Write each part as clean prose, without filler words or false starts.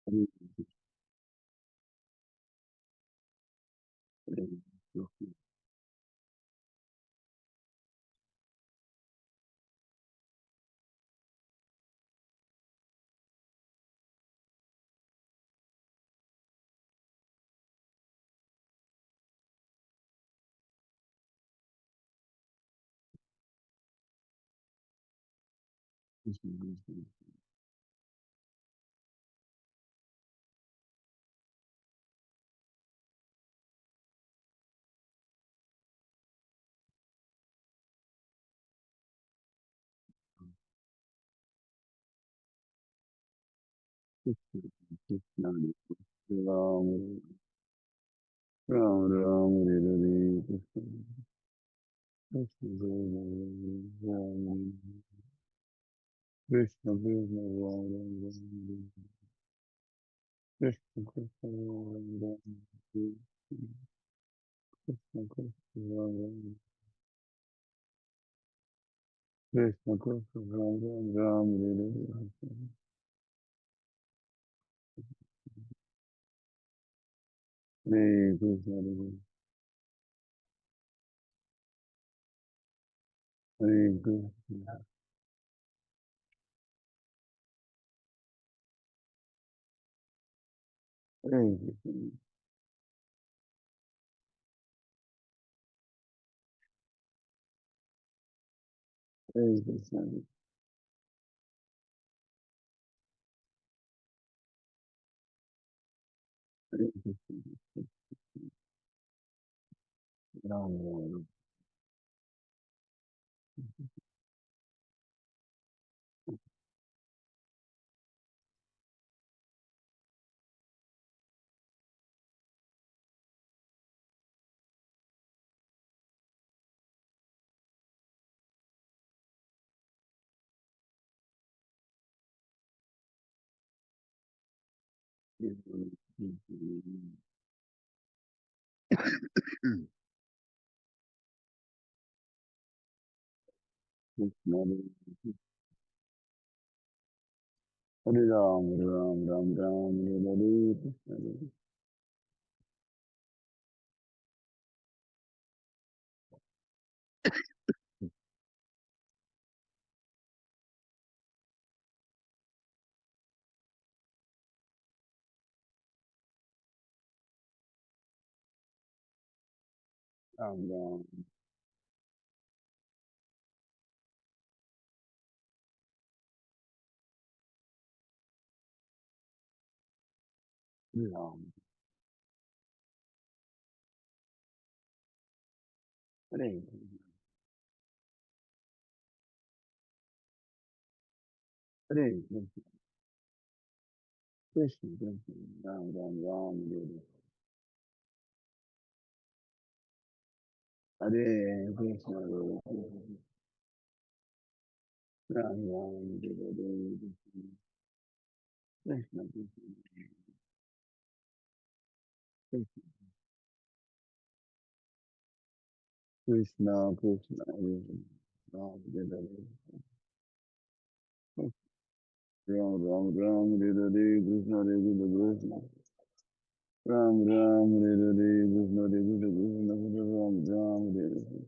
हरे हरे कृष्ण कृष्ण कृष्ण कृष्ण कृष्ण हरे कृष्ण राम राम हरे हरे कृष्ण कृष्ण राम कृष्ण कृष्ण राम राम राम कृष्ण कृष्ण राम राम कृष्ण कृष्ण राम राम कृष्ण कृष्ण राम राम राम हरे हरे हरे कृष्ण हरे कृष्ण हरे कृष्ण हरे कृष्ण हरे कृष्ण राम राम हरे राम राम राम राम हरे हरे कृष्ण हरे राम राम हरे राम हरे हरे कृष्ण कृष्ण कृष्ण राम राम राम हरे कृष्ण राम राम हरे हरे कृष्ण कृष्ण कृष्ण कृष्ण कृष्ण हरे राम हरे हरे राम राम राम हरे हरे कृष्ण हरे कृष्ण राम राम हरे हरे कृष्ण हरे कृष्ण कृष्ण राम राम हरे हरे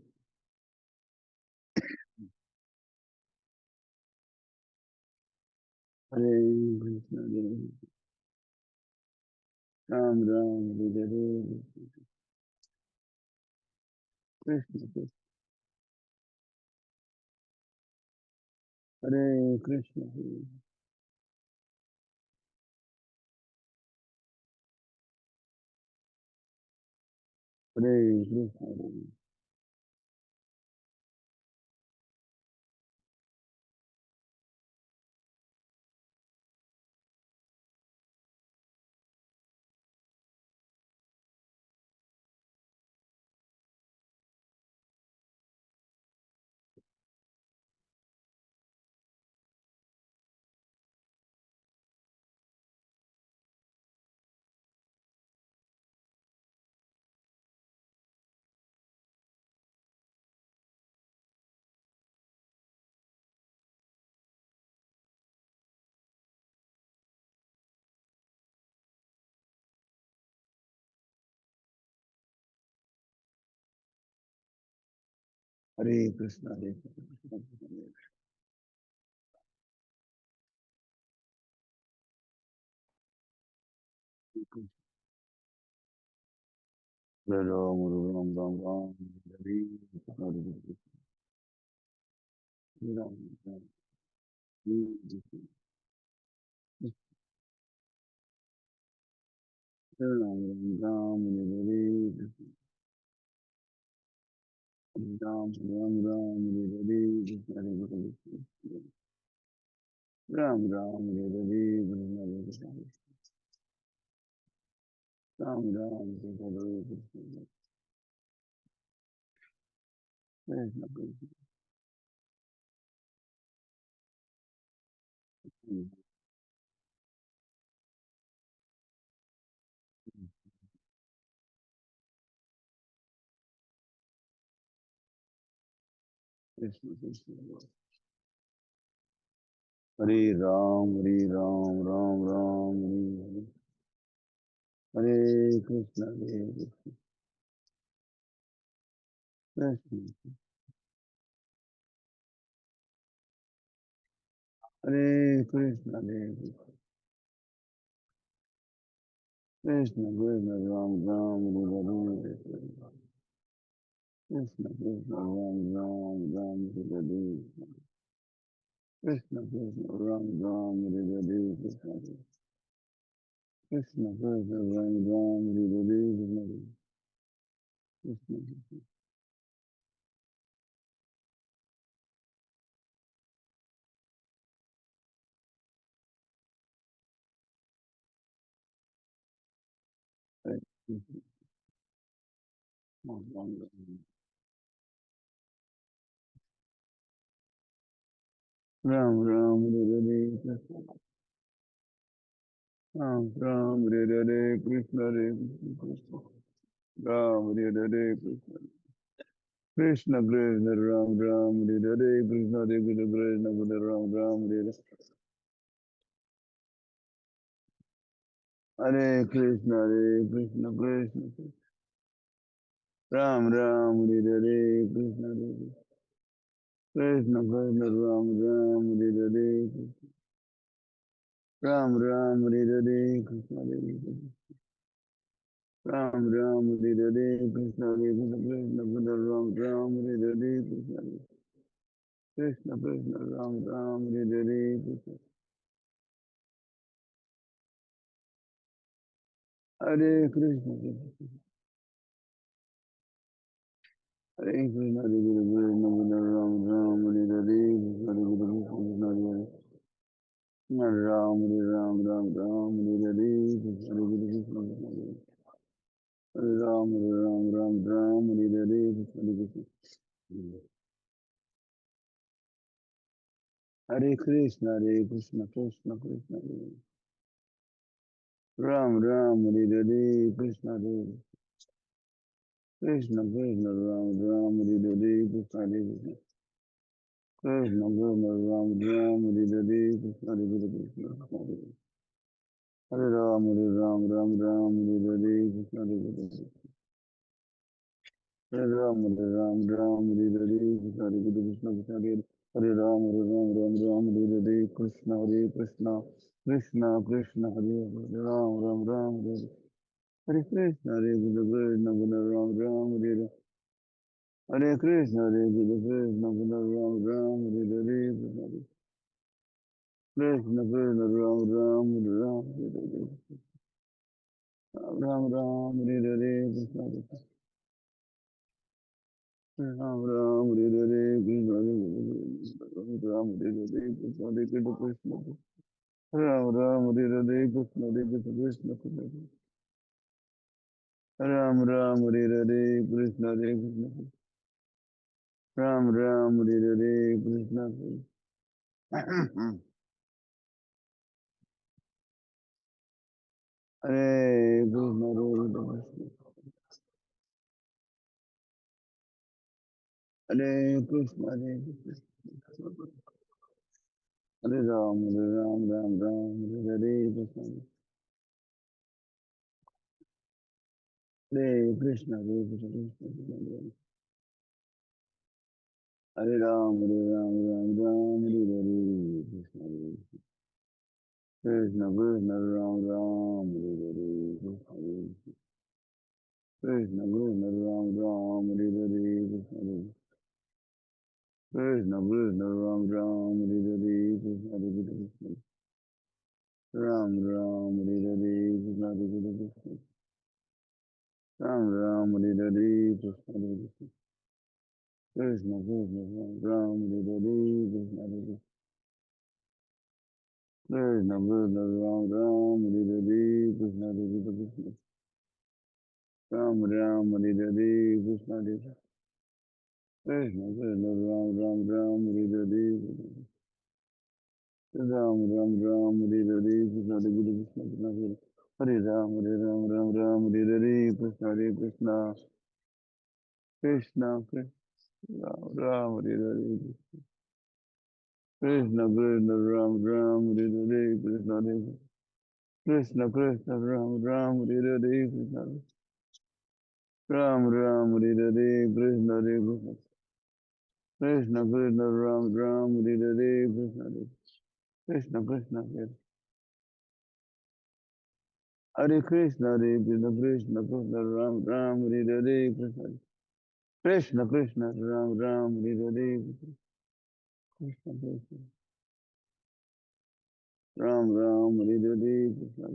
हरे कृष्ण हरे Ram Ram Hare Hare Krishna Krishna Hare Krishna Hare Krishna Hare Krishna, Hare Krishna, Krishna Krishna, Hare Krishna, Hare Ram, Hare Ram, Ram Ram, Hare Krishna, Hare Krishna, Hare Ram, Ram, Hare Krishna, Hare Ram, Ram Ram, Hare Krishna, Hare Ram, Ram Ram, Hare Krishna, Hare Krishna, Ram Ram, Hare Krishna, Hare Krishna, Ram Ram, Hare Krishna, Krishna Krishna, Krishna Krishna, Hare Ram, Hare Ram, Ram Ram, Hare Hare, Hare Krishna, Hare Krishna, Hare Krishna, Hare Krishna, Krishna Ram Ram, Hare Hare, Krishna Krishna Ram Ram, Ram Hare Krishna Krishna Ram Ram, Hare Hare, Krishna Krishna Ram Ram, Hare Hare, Krishna Hare Krishna, Ram Ram, Ram Ram, Hare Hare, Ram Ram, Hare Hare, Krishna Hare Krishna, Ram Hare Hare, Krishna Krishna Krishna Ram Ram, Hare Hare, Krishna Hare Krishna, Krishna Krishna Ram Ram, Hare Hare Krishna, Hare Krishna, Krishna Ram Ram, Hare Hare, Krishna Hare Krishna, Krishna Ram Ram, Hare Hare, Ram Ram, Hare Hare, Krishna Hare Ram Ram, Hare Hare, Krishna Hare Krishna, Krishna Krishna Ram Ram, Hare Hare, Krishna Krishna Ram Ram, Hare Hare, Krishna Hare Krishna, Hare Krishna, Hare Krishna, Krishna Ram Ram, Hare Hare, Krishna Hare Krishna, Hare Ram, Hare Ram, Ram Ram, Hare Hare, Krishna Hare Krishna, Hare Ram, Hare Ram, Ram Ram, Hare Hare, Krishna Hare Krishna. Hare Krishna, Hare Krishna, Krishna Krishna, Hare Ram Ram, Hare Hare, Krishna Hare Krishna, Krishna Ram Ram, Hare Hare, Krishna Hare Krishna, Krishna Krishna Ram Ram, Hare Hare, Krishna Hare Krishna, Hare Ram, Hare Ram, Ram Ram, Hare Hare, Krishna Hare Krishna, Hare Ram, Hare Ram, Ram Hare Hare, Krishna Hare Krishna, Krishna Hare Hare Ram, Hare Ram, Ram Ram, Hare Hare, Krishna Hare Krishna, Krishna Krishna Hare Hare, Ram Ram Ram Hare Hare. Hare Krishna, Hare Krishna, Krishna Krishna Ram Ram, Hare Hare. Hare Krishna, Hare Krishna, Krishna Krishna Ram Ram, Hare Hare, Krishna Krishna Ram Ram, Hare Ram, Hare Hare. Ram Ram, Hare Hare, Krishna Krishna, Ram Ram, Hare Hare, Krishna Hare Ram, Hare Hare, Krishna Hare Krishna, Ram Ram, Hare Hare, Krishna Hare Krishna, Krishna Ram Ram, Hare Hare, Krishna Hare Krishna, Ram Ram, Hare Hare, Krishna Hare Hare Krishna, Hare Krishna, Hare Krishna, Hare Ram, Hare Ram, Ram Ram, Hare Hare, Krishna Hare Krishna, Hare Krishna, Krishna Krishna, Hare Ram, Ram Ram, Hare Hare, Krishna Krishna, Ram Ram, Hare Hare, Krishna Krishna, Ram Ram, Hare Hare, Krishna Krishna, Ram Ram, Hare Hare, Krishna Krishna, Ram Ram, Hare Hare, Krishna Krishna, Ram Ram, Hare Hare, Krishna Krishna, Krishna Krishna, Ram Ram, Hare Hare, Krishna Krishna, Krishna Krishna, Ram Ram, Hare Hare, Krishna Krishna, Ram Ram, Hare Hare, Krishna Krishna, Krishna Krishna, Ram Ram, Ram Hare Hare, Ram Ram, Ram Hare Hare, Krishna Krishna, Krishna Krishna, Hare Ram, Hare Ram, Ram Ram, Hare Hare, Krishna Krishna, Krishna Ram Ram, Hare Hare, Krishna Krishna, Ram Ram, Hare Hare, Krishna Krishna, Ram Ram, Hare Hare, Krishna Ram Ram, Hare Hare, Krishna Krishna, Krishna Krishna, Ram Ram, Hare Hare, Krishna Krishna, Hare Krishna, Hare Krishna, Krishna Krishna, Ram Ram, Hare Hare, Krishna Krishna, Ram Ram, Hare Hare, Krishna Krishna, Ram Ram, Hare Hare, Krishna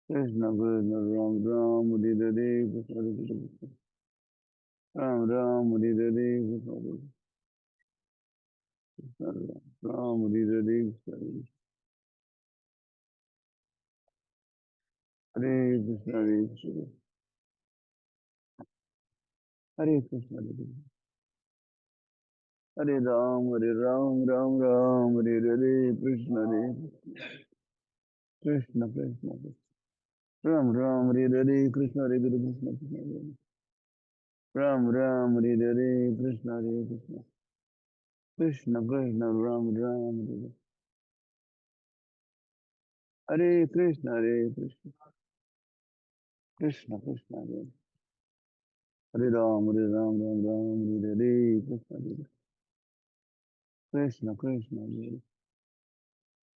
Krishna, Krishna Ram Ram, Hare Hare, Krishna Ram Ram, Hare Hare, Krishna Ram, Hare Hare, Hare Krishna, Hare Krishna, Hare Krishna, Hare Ram, Hare Ram, Ram Ram, Hare Hare, Krishna Hare Krishna, Krishna Ram Ram, Hare Hare, Krishna Hare Krishna, Krishna Hare Ram Ram, Hare Hare, Krishna Hare Krishna, Krishna Krishna, Ram Ram, Hare Krishna, Hare Krishna, Krishna Krishna, Hare Ram, Hare Ram, Ram Ram, Hare Hare, Krishna Krishna,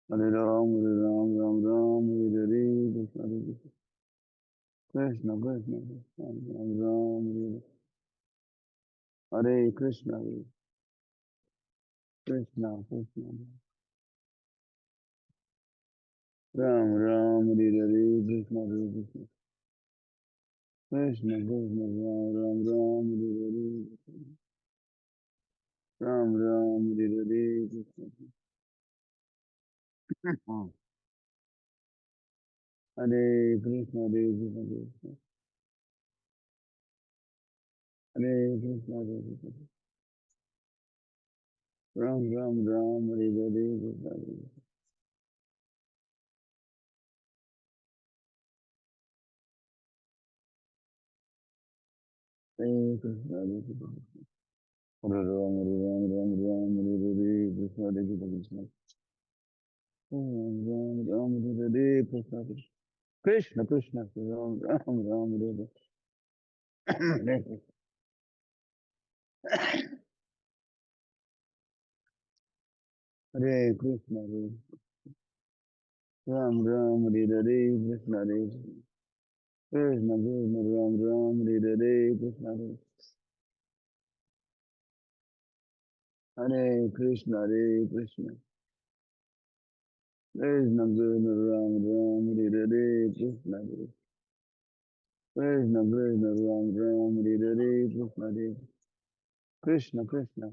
Hare Ram, Hare Ram, Ram Ram, Hare Hare, Krishna Krishna, Ram Ram, Hare Krishna, Krishna Krishna, Ram Ram, Hare Hare, Krishna Krishna, Krishna Krishna, Ram Ram, Hare Hare, Ram Ram, Hare Hare, Krishna Hare Krishna, Hare Krishna, Hare Krishna, Hare Krishna, Ram Ram, Ram Hare Hare, Krishna Hare Krishna, Hare Krishna, Hare Ram, Hare Ram, Ram Ram, Hare Hare, Krishna Hare Krishna, Ram Ram, Ram Hare Hare, Krishna Krishna, Krishna Ram Ram, Ram Hare Hare, Hare Krishna, Hare Ram Ram, Hare Hare, Krishna Hare Krishna, Krishna Ram Ram, Hare Hare, Krishna Hare Krishna, Hare Krishna, Krishna Krishna Ram Ram, Hare Hare, Krishna Krishna Krishna Ram Ram, Hare Hare, Krishna Krishna,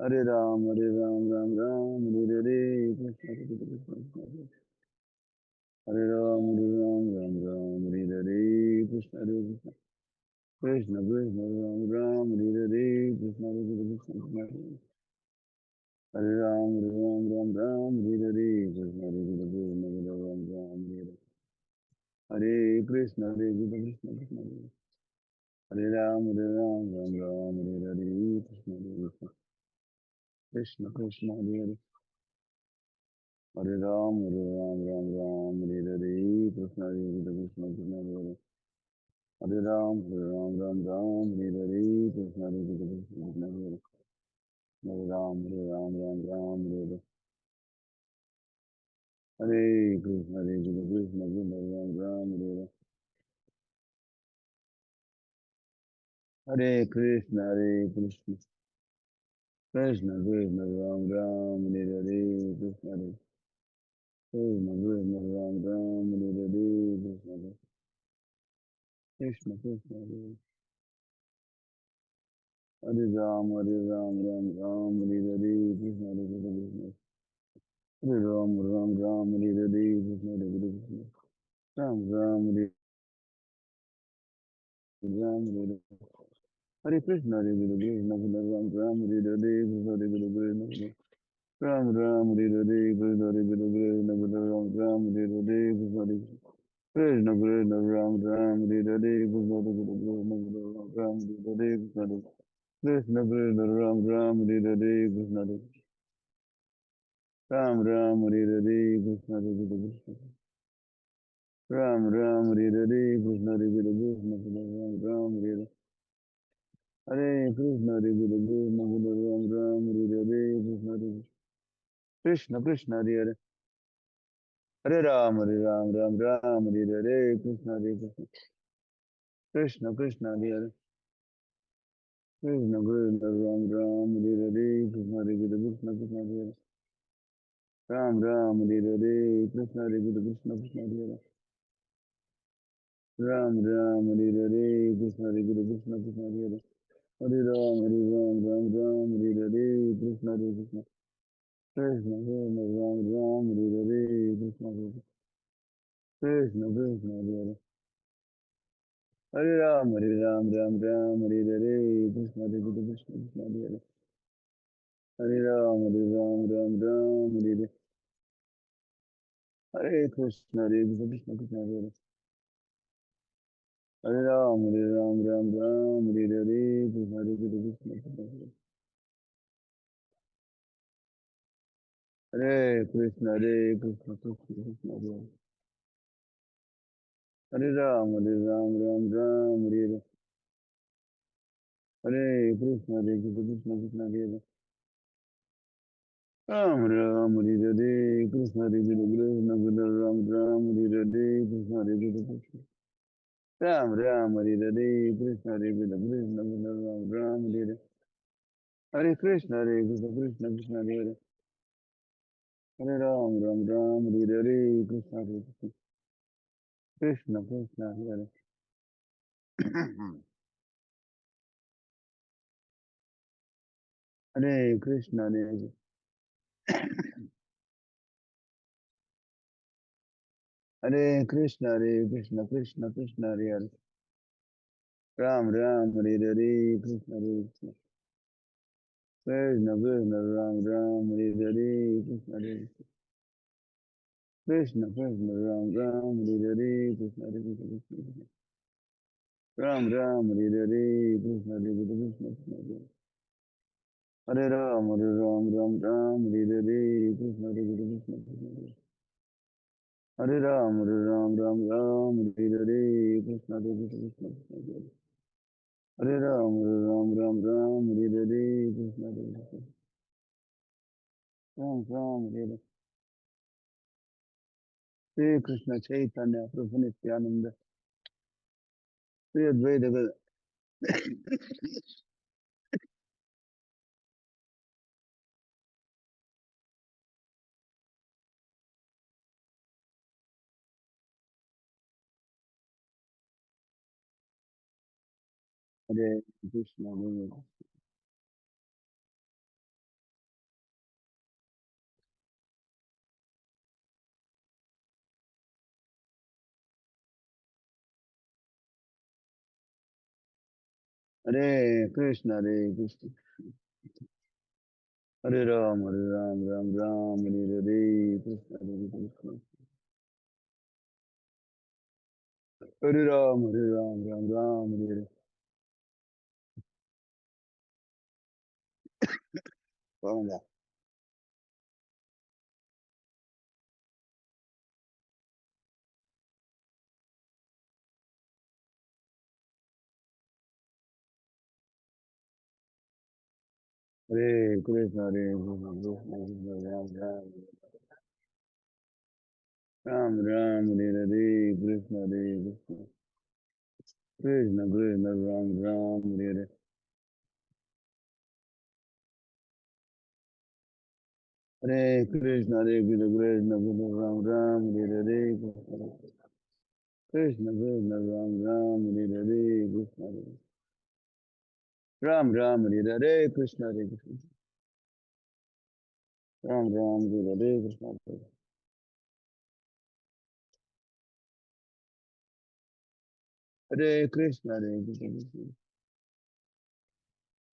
Hare Ram, Hare Ram, Ram Ram, Hare Hare, Krishna Hare Ram, Hare Ram, Ram Ram, Hare Hare, Krishna Krishna, Krishna Krishna, Ram Ram, Hare Hare, Krishna Krishna, Hare Ram, Hare Ram, Ram Ram, Hare Hare, Krishna Krishna, Hare Ram, Ram Hare Hare Krishna, Hare Krishna, Krishna Hare Ram, Hare Ram, Ram Ram, Hare Hare, Krishna Krishna, Krishna Krishna, Hare Ram, Hare Ram, Ram Ram, Hare Hare, Krishna Krishna, Krishna Hare Hare Ram, Ram, Hare Hare, Krishna Hare Krishna, Krishna Hare Hare Ram, Ram, Hare Hare. Hare Krishna, Hare Krishna, Krishna Krishna, Ram, Ram, Hare Hare. Hare Krishna, Hare Krishna, Krishna Krishna, Ram, Ram, Hare Hare, Krishna Hare Krishna, Krishna Ram, Ram, Hare Hare, Krishna Hare Krishna, Krishna Hare Hare Hare Ram, Ram, Ram, Hare Hare, Krishna Hare Krishna, Hare Ram, Ram, Ram, Hare Hare, Krishna Hare Krishna, Ram, Ram, Hare Ram, Hare Hare Krishna, Hare Krishna, Krishna Ram, Ram, Hare Hare, Krishna Hare Krishna, Ram, Ram, Hare Hare, Krishna Hare Krishna, Krishna Ram, Ram, Hare Hare, Krishna Hare Krishna, Krishna Ram, Ram, Hare Hare, Krishna Hare Krishna, Ram, Ram, Hare Hare, Krishna Hare Krishna, Krishna Ram, Ram, Hare Hare, Krishna Hare Ram, Ram, Hare Hare, Krishna Hare Krishna, Ram, Ram, Hare Hare, Krishna Hare Krishna, Ram, Ram, Hare Hare. Hare Krishna, Hare Krishna, Krishna Ram, Ram, Hare Hare, Krishna Hare Krishna, Krishna Hare Hare. Hare Ram, Hare Ram, Ram Ram, Hare Hare, Krishna Hare Krishna, Krishna Krishna Hare Hare. Krishna Krishna, Ram Ram, Hare Hare, Krishna Hare Krishna, Krishna Hare Hare. Ram Ram, Hare Hare, Krishna Hare Krishna, Krishna Hare Hare. Ram Ram, Hare Hare, Krishna Hare Krishna, Krishna Hare Hare. Hare Ram, Hare Ram, Ram Ram, Hare Hare, Krishna Hare Krishna, Krishna Krishna, Ram Ram, Hare Hare, Krishna Hare Krishna, Krishna Hare Hare. Hare Ram, Hare Ram, Ram Ram, Hare Hare, Krishna Hare Krishna, Krishna Hare Hare. Hare Ram, Hare Ram, Ram Ram, Hare Hare. Hare Krishna, Hare Krishna, Krishna Krishna, Hare Hare. Hare Ram, Hare Ram, Ram Ram, Hare Hare, Krishna Hare Krishna, Krishna Hare Hare. Hare Krishna, Hare Krishna, Krishna Krishna, Hare Hare. Hare Ram, Hare Ram, Ram Ram, Hare Hare. Hare Krishna, Hare Krishna, Krishna Krishna, Hare Hare. Ram Ram, Hare Hare, Krishna Hare Krishna, Krishna Krishna, Ram Ram, Hare Hare, Krishna Hare Krishna. Ram Ram, Hare Hare, Krishna Hare Krishna, Krishna Krishna, Ram Ram, Hare Hare. Hare Krishna, Hare Krishna, Krishna Krishna, Hare Hare. Hare Ram, Ram Ram, Hare Hare, Krishna Hare Krishna, Krishna Krishna, Hare Hare. Hare Krishna, Hare Krishna, Hare Krishna, Krishna Krishna, Hare Hare. Ram Ram, Hare Hare, Krishna Hare Krishna, Krishna Krishna, Ram Ram, Hare Hare, Krishna Hare Krishna, Krishna Ram Ram, Hare Hare, Krishna Hare Krishna, Ram Ram, Hare Hare, Krishna Hare Krishna, Krishna Hare Hare Ram, Hare Ram, Ram Ram, Hare Hare, Krishna Hare Krishna, Krishna Hare Hare Ram, Hare Ram, Ram Ram, Hare Hare, Krishna Hare Krishna, Krishna Hare Hare Ram, Hare Ram, Ram Ram, Hare Hare, Krishna Hare Krishna, Ram Ram, Hare Hare. Hare Krishna Chaitanya Prabhu Nityananda, Hare Advaita Hare Krishna, Hare Krishna, Hare Krishna, Hare Ram, Hare Ram, Ram Ram, Hare Hare, Krishna Hare Krishna, Hare Ram, Hare Ram, Ram Ram, Hare Hare. Vamos lá. हरे कृष्ण हरे कृष्ण कृष्ण कृष्ण राम राम राम राम हरे हरे कृष्ण हरे कृष्ण कृष्ण कृष्ण राम राम हरे हरे हरे कृष्ण कृष्ण कृष्ण राम राम हरे हरे कृष्ण कृष्ण राम राम हरे हरे कृष्ण हरे राम राम हरे हरे कृष्ण हरे कृष्ण राम राम हरे हरे कृष्ण हरे हरे हरे कृष्ण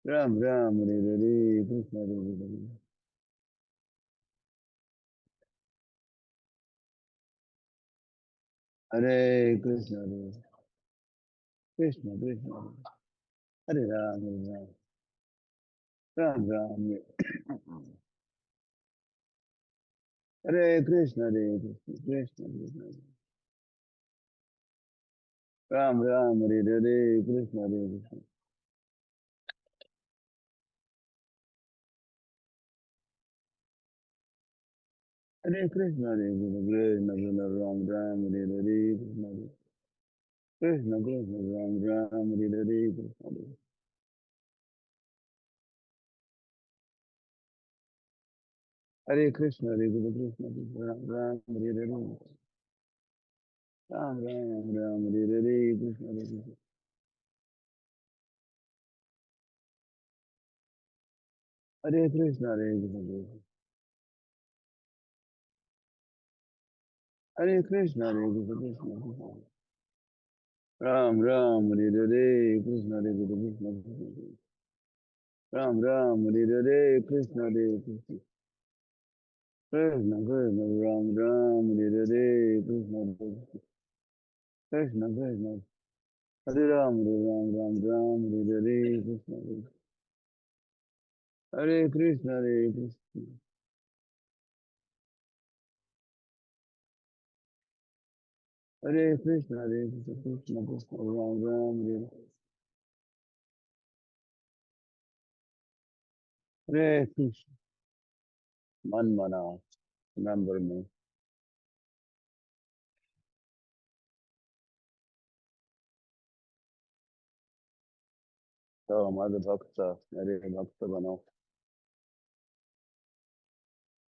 राम राम हरे हरे कृष्ण हरे हरे कृष्ण कृष्ण कृष्ण हरे राम राम राम हरे कृष्ण कृष्ण कृष्ण राम राम हरे हरे कृष्ण हरे कृष्ण हरे कृष्ण कृष्ण राम राम हरे हरे कृष्ण कृष्ण राम राम हरे हरे कृष्ण हरे कृष्ण राम राम हरे हरे राम राम राम हरे हरे कृष्ण हरे कृष्ण हरे कृष्ण हरे कृष्ण कृष्ण राम राम हरे हरे कृष्ण हरे कृष्ण राम राम हरे हरे कृष्ण हरे कृष्ण कृष्ण कृष्ण राम राम हरे हरे कृष्ण हरे कृष्ण कृष्ण हरे राम राम हरे हरे कृष्ण हरे कृष्ण हरे कृष्ण कृष्ण राम राम हरे कृष्ण मन मना remember me तो हमारे भक्त मेरे भक्त बनो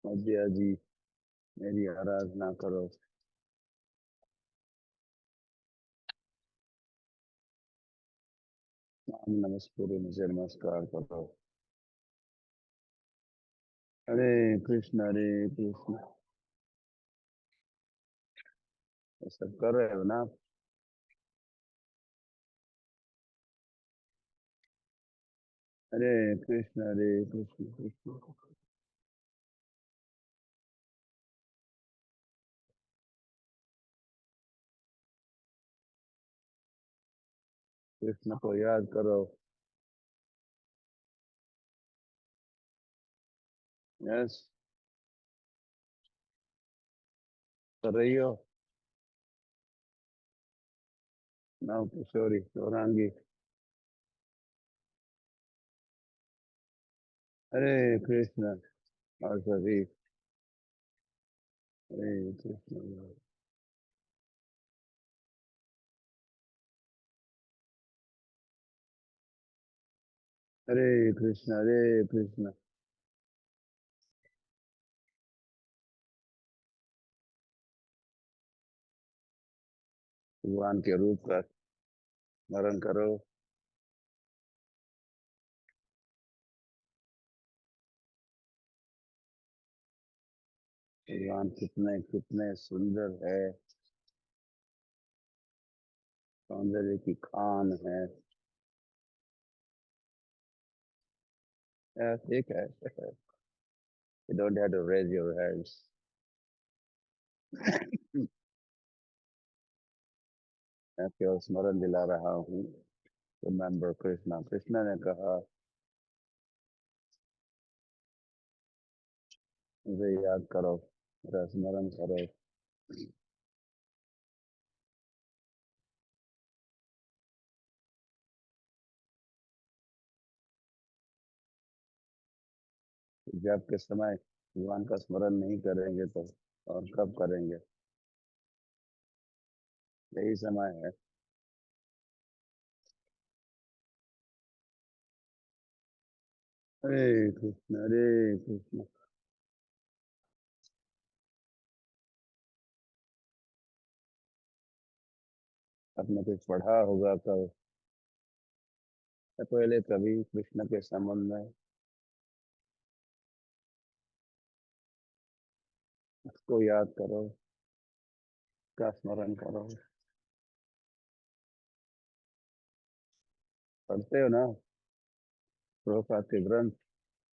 मध्या जी मेरी आराधना करो नाम नमस्कुरु मुझे नमस्कार करो हरे कृष्ण ये सब कर रहे हो ना हरे कृष्ण कृष्ण कृष्ण को याद करो यस कर रही हो नव किशोरी गौरांगी हरे कृष्ण और सभी हरे कृष्ण हरे कृष्ण भगवान के रूप का स्मरण करो भगवान कितने कितने सुंदर है सौंदर्य की खान है ठीक है you don't have to raise your hands मैं केवल स्मरण दिला रहा हूँ रिमेम्बर कृष्णा कृष्णा ने कहा मुझे याद करो मेरा स्मरण करो जब के समय भगवान का स्मरण नहीं करेंगे तो और कब करेंगे। यही समय है। हरे कृष्ण हरे कृष्ण। आपने कुछ पढ़ा होगा कब, या पहले कभी कृष्ण के संबंध में, उसको याद करो, का स्मरण करो। पढ़ते हो ना प्रभुपाद के ग्रंथ?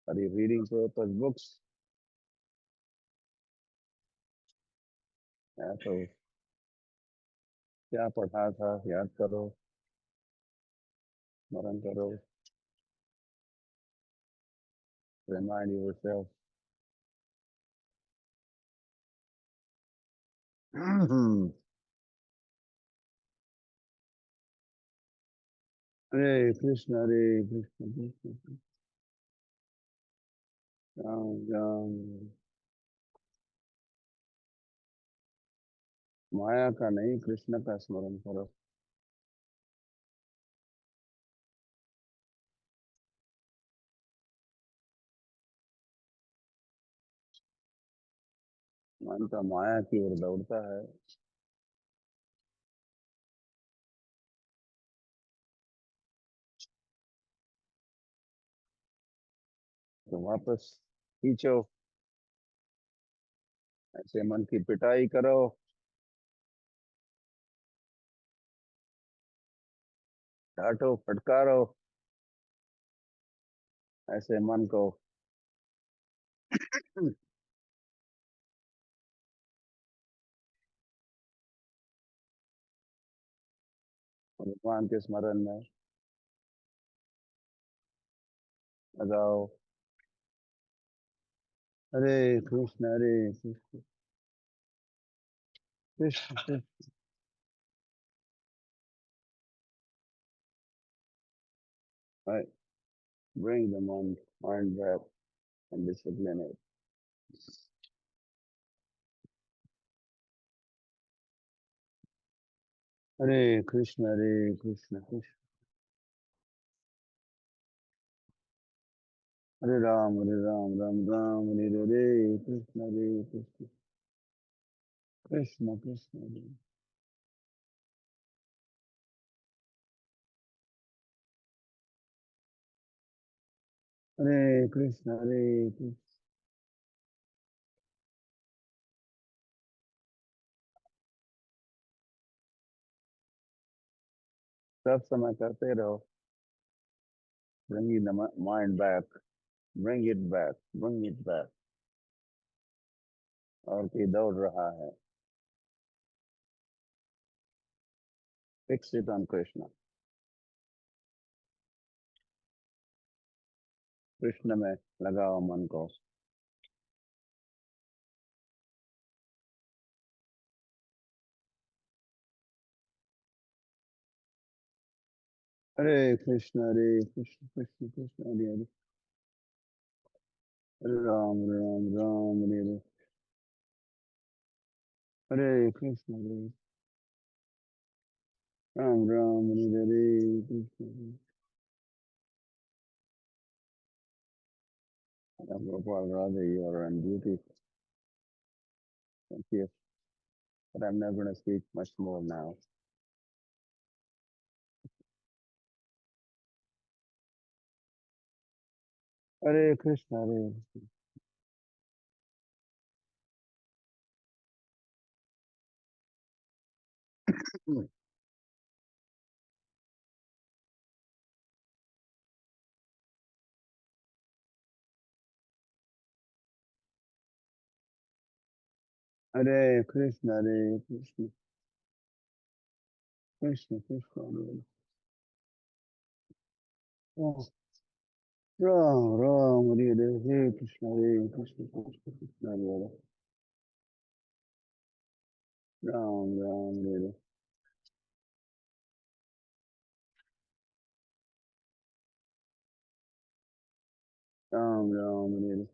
Are you reading Prabhupada books? तो क्या पढ़ा था याद करो, स्मरण करो। Remind yourself. हरे कृष्ण हरे कृष्ण कृष्ण कृष्ण, राम राम। माया का नहीं, कृष्ण का स्मरण करो। मन तो माया की ओर दौड़ता है। तो वापस खींचो। ऐसे मन की पिटाई करो, डांटो फटकारो, ऐसे मन को। भगवान के स्मरण में लगाओ। हरे Krishna Hare Krishna Krishna Krishna. Right. Bring the mind back and discipline it. हरे कृष्ण कृष्ण। हरे राम राम राम हरे हरे हरे कृष्ण कृष्ण कृष्ण हरे। हरे कृष्ण। सब समय करते रहो। Bring the mind back, bring it back, bring it back। और कोई दौड़ रहा है, fix it on Krishna. Krishna में लगाओ मन को। हरे कृष्ण कृष्ण कृष्ण हरे हरे। हरे राम राम हरे हरे। हरे कृष्ण राम राम हरे हरे कृष्ण हरे। Gopal Radha, you are on duty. Thank you. But I'm not going to speak much more now. Hare Krishna, Hare Krishna. Hare Krishna, Hare Krishna, Krishna Krishna, Hare Hare. Ram Ram, Hare Hare, Hare Krishna, Hare Krishna, Krishna Krishna, Hare Hare. Ram Ram, Hare Hare. Ram Ram, Hare Hare.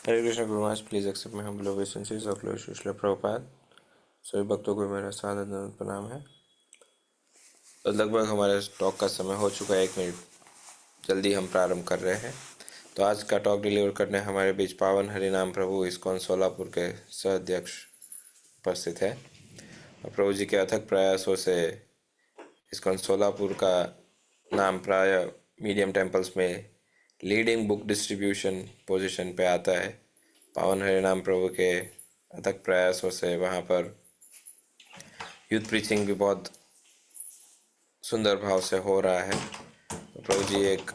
Hare Krishna Guru Maharaj, please accept my humble obeisances of lord Srila Prabhupada. सभी भक्तों को मेरा सादर नमन प्रणाम है। तो लगभग हमारे टॉक का समय हो चुका है, 1 मिनट जल्दी हम प्रारंभ कर रहे हैं। तो आज का टॉक डिलीवर करने हमारे बीच पावन हरिनाम प्रभु इस्कॉन सोलापुर के सह अध्यक्ष उपस्थित है। और प्रभु जी के अथक प्रयासों से इस्कॉन सोलापुर का नाम प्राय मीडियम टेम्पल्स में लीडिंग बुक डिस्ट्रीब्यूशन पोजीशन पे आता है। पावन हरिनाम प्रभु के अथक प्रयासों से वहाँ पर यूथ प्रीचिंग भी बहुत सुंदर भाव से हो रहा है। तो प्रभु जी एक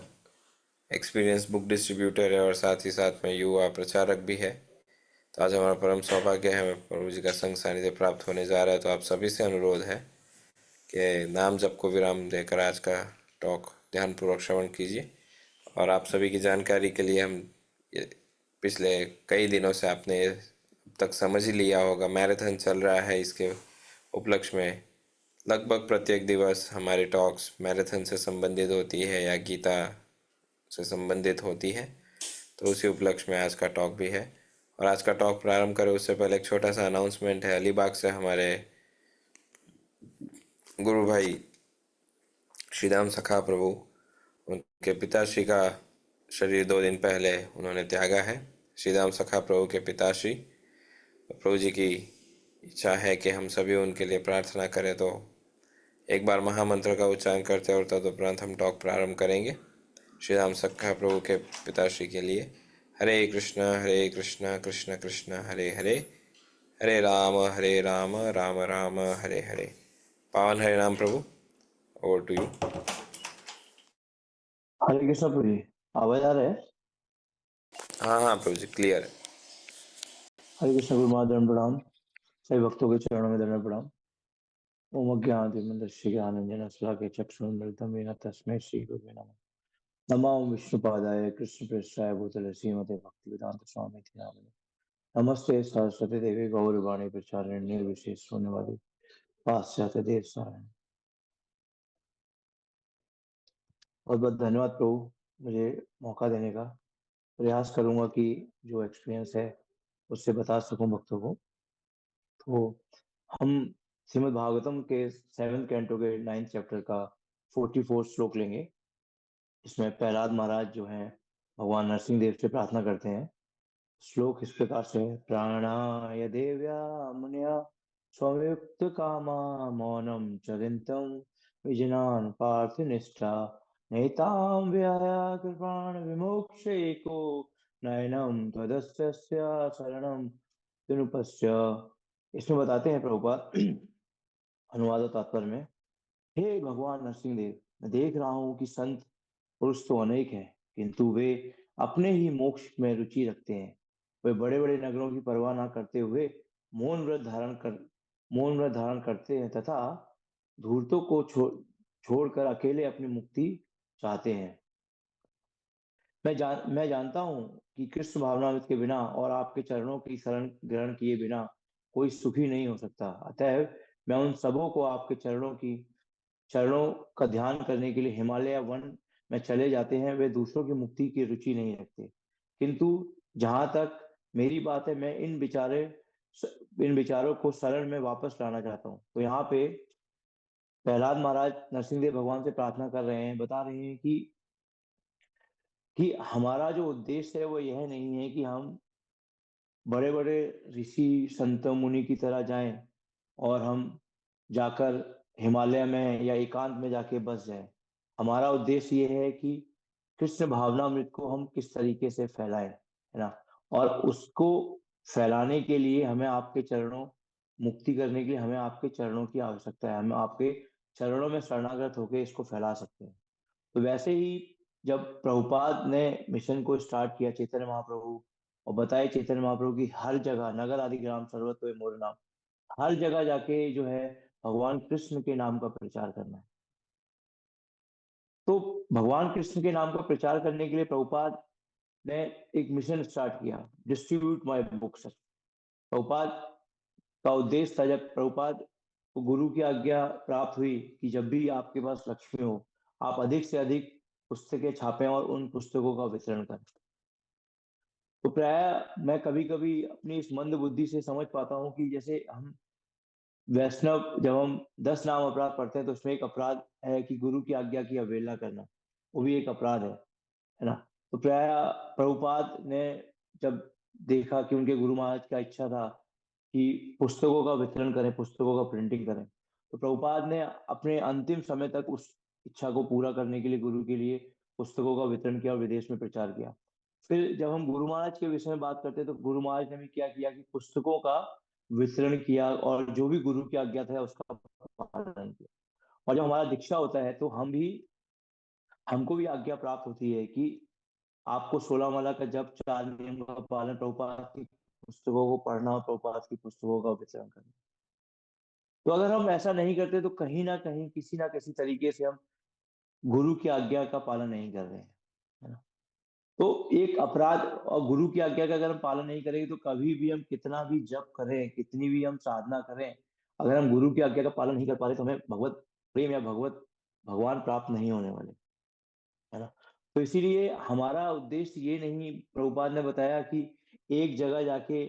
एक्सपीरियंस बुक डिस्ट्रीब्यूटर है और साथ ही साथ में युवा प्रचारक भी है। तो आज हमारा परम सौभाग्य है, हमें प्रभु जी का संग सानिध्य प्राप्त होने जा रहा है। तो आप सभी से अनुरोध है कि नाम जप को विराम देकर आज का टॉक ध्यानपूर्वक श्रवण कीजिए। और आप सभी की जानकारी के लिए हम पिछले कई दिनों से आपने अब तक समझ ही लिया होगा, मैराथन चल रहा है। इसके उपलक्ष्य में लगभग प्रत्येक दिवस हमारी टॉक्स मैराथन से संबंधित होती है या गीता से संबंधित होती है। तो उसी उपलक्ष्य में आज का टॉक भी है। और आज का टॉक प्रारंभ करें उससे पहले एक छोटा सा अनाउंसमेंट है। अलीबाग से हमारे गुरु भाई श्रीराम सखा प्रभु, उनके पिताश्री का शरीर 2 दिन पहले उन्होंने त्यागा है। श्रीराम सखा प्रभु के पिताश्री, प्रभु जी की इच्छा है कि हम सभी उनके लिए प्रार्थना करें। तो एक बार महामंत्र का उच्चारण करते और तदुपरांत हम टॉक प्रारंभ करेंगे। श्री राम सखा प्रभु के पिताश्री के लिए हरे कृष्ण कृष्ण कृष्ण हरे हरे, हरे राम राम राम हरे हरे। पावन हरे राम प्रभु, ओवर टू यू। हरे कृष्ण प्रभु जी, आवाज आ रहा है? हाँ हाँ प्रभु जी, क्लियर है। हरे कृष्ण गुरु महाधर्म प्रणाम। सभी भक्तों के चरणों में दंड प्रणाम। ओम अज्ञानतिमिरस्य ज्ञानांजन शलाकया चक्षुरुन्मीलितं येन तस्मै श्री गुरुवे नमः। नमो विष्णुपादाय कृष्णप्रेष्ठाय भूतले श्रीमते भक्तिवेदांत स्वामी नामिने। नमस्ते सरस्वती देवी गौरवाणी प्रचारिणे निर्विशेष शून्यवादी पाश्चात्य देश सारण। बहुत बहुत धन्यवाद प्रभु, मुझे मौका देने का। प्रयास करूंगा कि जो एक्सपीरियंस है उससे बता सकूं भक्तों को। तो हम श्रीमद् भागवतम के 7th कैंटो के 9th चैप्टर का 44 श्लोक लेंगे। इसमें प्रहलाद महाराज जो हैं भगवान नरसिंह देव से प्रार्थना करते हैं। श्लोक इस प्रकार से है। प्राणाय देव्या मुनिया स्वयुक्त कामा मौनम चरिंतम विजनान पार्थ निष्ठा नैताम व्याया कृपाण विमोक्षेको नयनम त्वदस्य शरणम तिनुपस्य। इसमें बताते हैं प्रभुपाद अनुवाद और तात्पर्य में, हे भगवान नरसिंह देव, मैं देख रहा हूँ कि संत पुरुष तो अनेक हैं, किंतु वे अपने ही मोक्ष में रुचि रखते हैं। वे बड़े बड़े नगरों की परवाह न करते हुए मौन व्रत धारण करते हैं तथा धूर्तों को छोड़कर अकेले अपनी मुक्ति चाहते हैं। मैं जानता हूँ कि कृष्ण भावनामृत के बिना और आपके चरणों की शरण ग्रहण किए बिना कोई सुखी नहीं हो सकता। अतः मैं उन सबों को आपके चरणों का ध्यान करने के लिए हिमालय वन में चले जाते हैं। वे दूसरों की मुक्ति की रुचि नहीं रखते, किंतु जहां तक मेरी बात है, मैं इन विचारों को शरण में वापस लाना चाहता हूँ। तो यहाँ पे प्रहलाद महाराज नरसिंह देव भगवान से प्रार्थना कर रहे हैं, बता रहे हैं कि हमारा जो उद्देश्य है वो यह नहीं है कि हम बड़े बड़े ऋषि संत मुनि की तरह जाएं और हम जाकर हिमालय में या एकांत में जाके बस जाएं। हमारा उद्देश्य ये है कि कृष्ण भावनामृत को हम किस तरीके से फैलाएं, है ना। और उसको फैलाने के लिए हमें आपके चरणों मुक्ति करने के लिए हमें आपके चरणों की आवश्यकता है। हम आपके चरणों में शरणागत होकर इसको फैला सकते हैं। तो वैसे ही जब प्रभुपाद ने मिशन को स्टार्ट किया, चैतन्य महाप्रभु, और बताए चैतन्य महाप्रभु की हर जगह नगर आदि ग्राम सर्वत्र मोर नाम, हर जगह जाके जो है भगवान कृष्ण के नाम का प्रचार करना है। तो भगवान कृष्ण के नाम का प्रचार करने के लिए प्रभुपाद ने एक मिशन स्टार्ट किया, डिस्ट्रीब्यूट माय बुक्स। प्रभुपाद का उद्देश्य था, जब प्रभुपाद को गुरु की आज्ञा प्राप्त हुई कि जब भी आपके पास लक्ष्मी हो, आप अधिक से अधिक पुस्तकें छापें और उन पुस्तकों का वितरण करें। तो प्राय मैं कभी कभी अपनी इस मंद बुद्धि से समझ पाता हूँ कि जैसे हम वैष्णव जब हम 10 नाम अपराध पढ़ते हैं तो उसमें एक अपराध है कि गुरु की आज्ञा की अवहेलना करना, वो भी एक अपराध है ना। तो प्राय प्रभुपाद ने जब देखा कि उनके गुरु महाराज का इच्छा था कि पुस्तकों का वितरण करें, पुस्तकों का प्रिंटिंग करें, तो प्रभुपाद ने अपने अंतिम समय तक उस इच्छा को पूरा करने के लिए गुरु के लिए पुस्तकों का वितरण किया और विदेश में प्रचार किया। फिर जब हम गुरु महाराज के विषय में बात करते हैं तो गुरु महाराज ने भी क्या किया कि पुस्तकों का वितरण किया और जो भी गुरु की आज्ञा था उसका पालन किया। और जब हमारा दीक्षा होता है तो हमको भी आज्ञा प्राप्त होती है कि आपको 16 माला का जप, 4 नियम का पालन, प्रभुपाद की पुस्तकों को पढ़ना और प्रभुपाद की पुस्तकों का वितरण करना। तो अगर हम ऐसा नहीं करते तो कहीं ना कहीं किसी ना किसी तरीके से हम गुरु की आज्ञा का पालन नहीं कर रहे हैं, है ना। तो एक अपराध, और गुरु की आज्ञा का अगर हम पालन नहीं करेंगे तो कभी भी हम कितना भी जप करें, कितनी भी हम साधना करें, अगर हम गुरु की आज्ञा का पालन नहीं कर पा रहे तो हमें भगवत प्रेम या भगवत भगवान प्राप्त नहीं होने वाले, है ना। तो इसीलिए हमारा उद्देश्य ये नहीं, प्रभुपाद ने बताया कि एक जगह जाके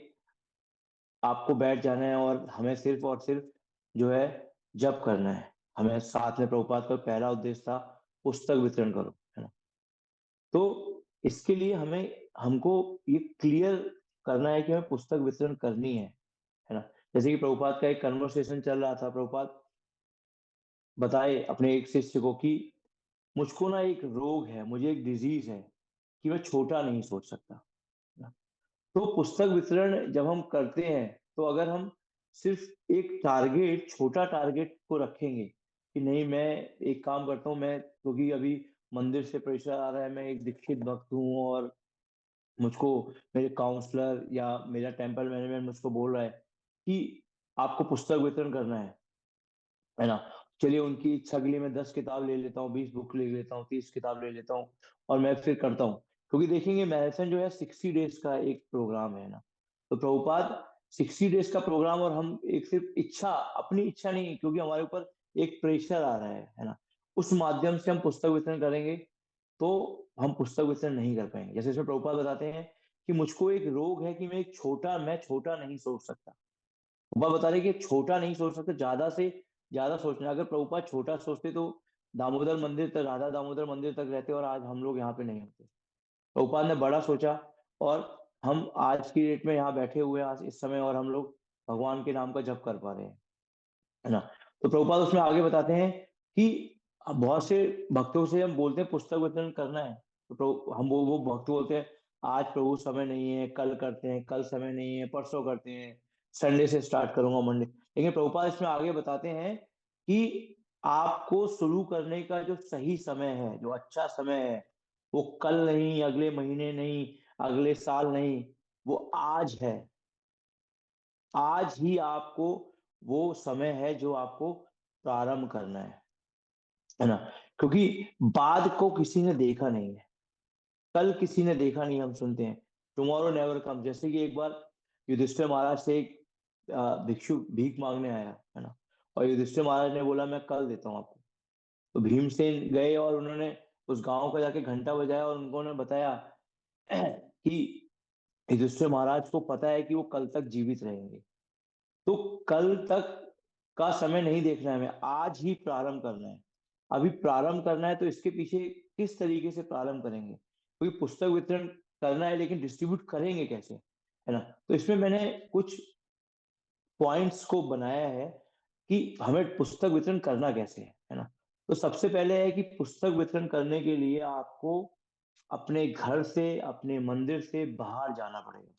आपको बैठ जाना है और हमें सिर्फ और सिर्फ जो है जप करना है। हमें साथ में प्रभुपाद का पहला उद्देश्य था पुस्तक वितरण करो, है ना। तो इसके लिए हमको ये क्लियर करना है कि हमें पुस्तक वितरण करनी है ना। जैसे कि प्रभुपाद का एक कन्वर्सेशन चल रहा था, प्रभुपाद बताए अपने एक शिष्य को कि मुझको ना एक रोग है, मुझे एक डिजीज है कि मैं छोटा नहीं सोच सकता, है ना? तो पुस्तक वितरण जब हम करते हैं तो अगर हम सिर्फ एक टारगेट, छोटा टारगेट को रखेंगे कि नहीं मैं एक काम करता हूँ, मैं क्योंकि अभी मंदिर से प्रेशर आ रहा है, मैं एक दीक्षित भक्त हूँ और मुझको मेरे काउंसलर या मेरा टेम्पल मैनेजमेंट मुझको बोल रहा है कि आपको पुस्तक वितरण करना है ना। चलिए उनकी इच्छा के लिए मैं 10 किताब ले लेता हूँ, 20 बुक ले लेता हूँ, 30 किताब ले लेता हूँ और मैं फिर करता हूँ। क्योंकि देखेंगे मैराथन जो है 60 डेज का एक प्रोग्राम है ना। तो प्रभुपाद 60 डेज का प्रोग्राम, और हम एक सिर्फ इच्छा, अपनी इच्छा नहीं, क्योंकि हमारे ऊपर एक प्रेशर आ रहा है ना, उस माध्यम से हम पुस्तक वितरण करेंगे तो हम पुस्तक वितरण नहीं कर पाएंगे। जैसे इसमें प्रभुपाद बताते हैं कि मुझको एक रोग है कि मैं छोटा नहीं सोच सकता। प्रभुपाद बता रहे हैं कि छोटा नहीं सोच सकते, ज्यादा से ज्यादा सोचना। अगर प्रभुपाद छोटा सोचते तो दामोदर मंदिर तक, राधा दामोदर मंदिर तक रहते और आज हम लोग यहाँ पे नहीं होते। प्रभुपाद ने बड़ा सोचा और हम आज की डेट में यहाँ बैठे हुए हैं आज इस समय, और हम लोग भगवान के नाम का जप कर पा रहे हैं, है ना। तो प्रभुपाद उसमें आगे बताते हैं कि अब बहुत से भक्तों से हम बोलते हैं पुस्तक वितरण करना है, तो हम वो भक्त बोलते हैं आज प्रभु समय नहीं है, कल करते हैं, कल समय नहीं है, परसों करते हैं, संडे से स्टार्ट करूंगा, मंडे। लेकिन प्रभुपाद इसमें आगे बताते हैं कि आपको शुरू करने का जो सही समय है, जो अच्छा समय है, वो कल नहीं, अगले महीने नहीं, अगले साल नहीं, वो आज है। आज ही आपको वो समय है जो आपको प्रारंभ करना है ना। क्योंकि बाद को किसी ने देखा नहीं है, कल किसी ने देखा नहीं, हम सुनते हैं टुमारो नेवर कम। जैसे कि एक बार युधिष्ठिर महाराज से एक भिक्षु भीख मांगने आया, है ना, और युधिष्ठिर महाराज ने बोला मैं कल देता हूँ आपको। तो भीमसेन गए और उन्होंने उस गांव का जाके घंटा बजाया और उन्होंने बताया कि युधिष्ठिर महाराज को पता है कि वो कल तक जीवित रहेंगे। तो कल तक का समय नहीं देखना है, हमें आज ही प्रारंभ करना है। अभी प्रारंभ करना है तो इसके पीछे किस तरीके से प्रारंभ करेंगे, क्योंकि पुस्तक वितरण करना है लेकिन डिस्ट्रीब्यूट करेंगे कैसे, है ना। तो इसमें मैंने कुछ पॉइंट्स को बनाया है कि हमें पुस्तक वितरण करना कैसे है ना। तो सबसे पहले है कि पुस्तक वितरण करने के लिए आपको अपने घर से, अपने मंदिर से बाहर जाना पड़ेगा।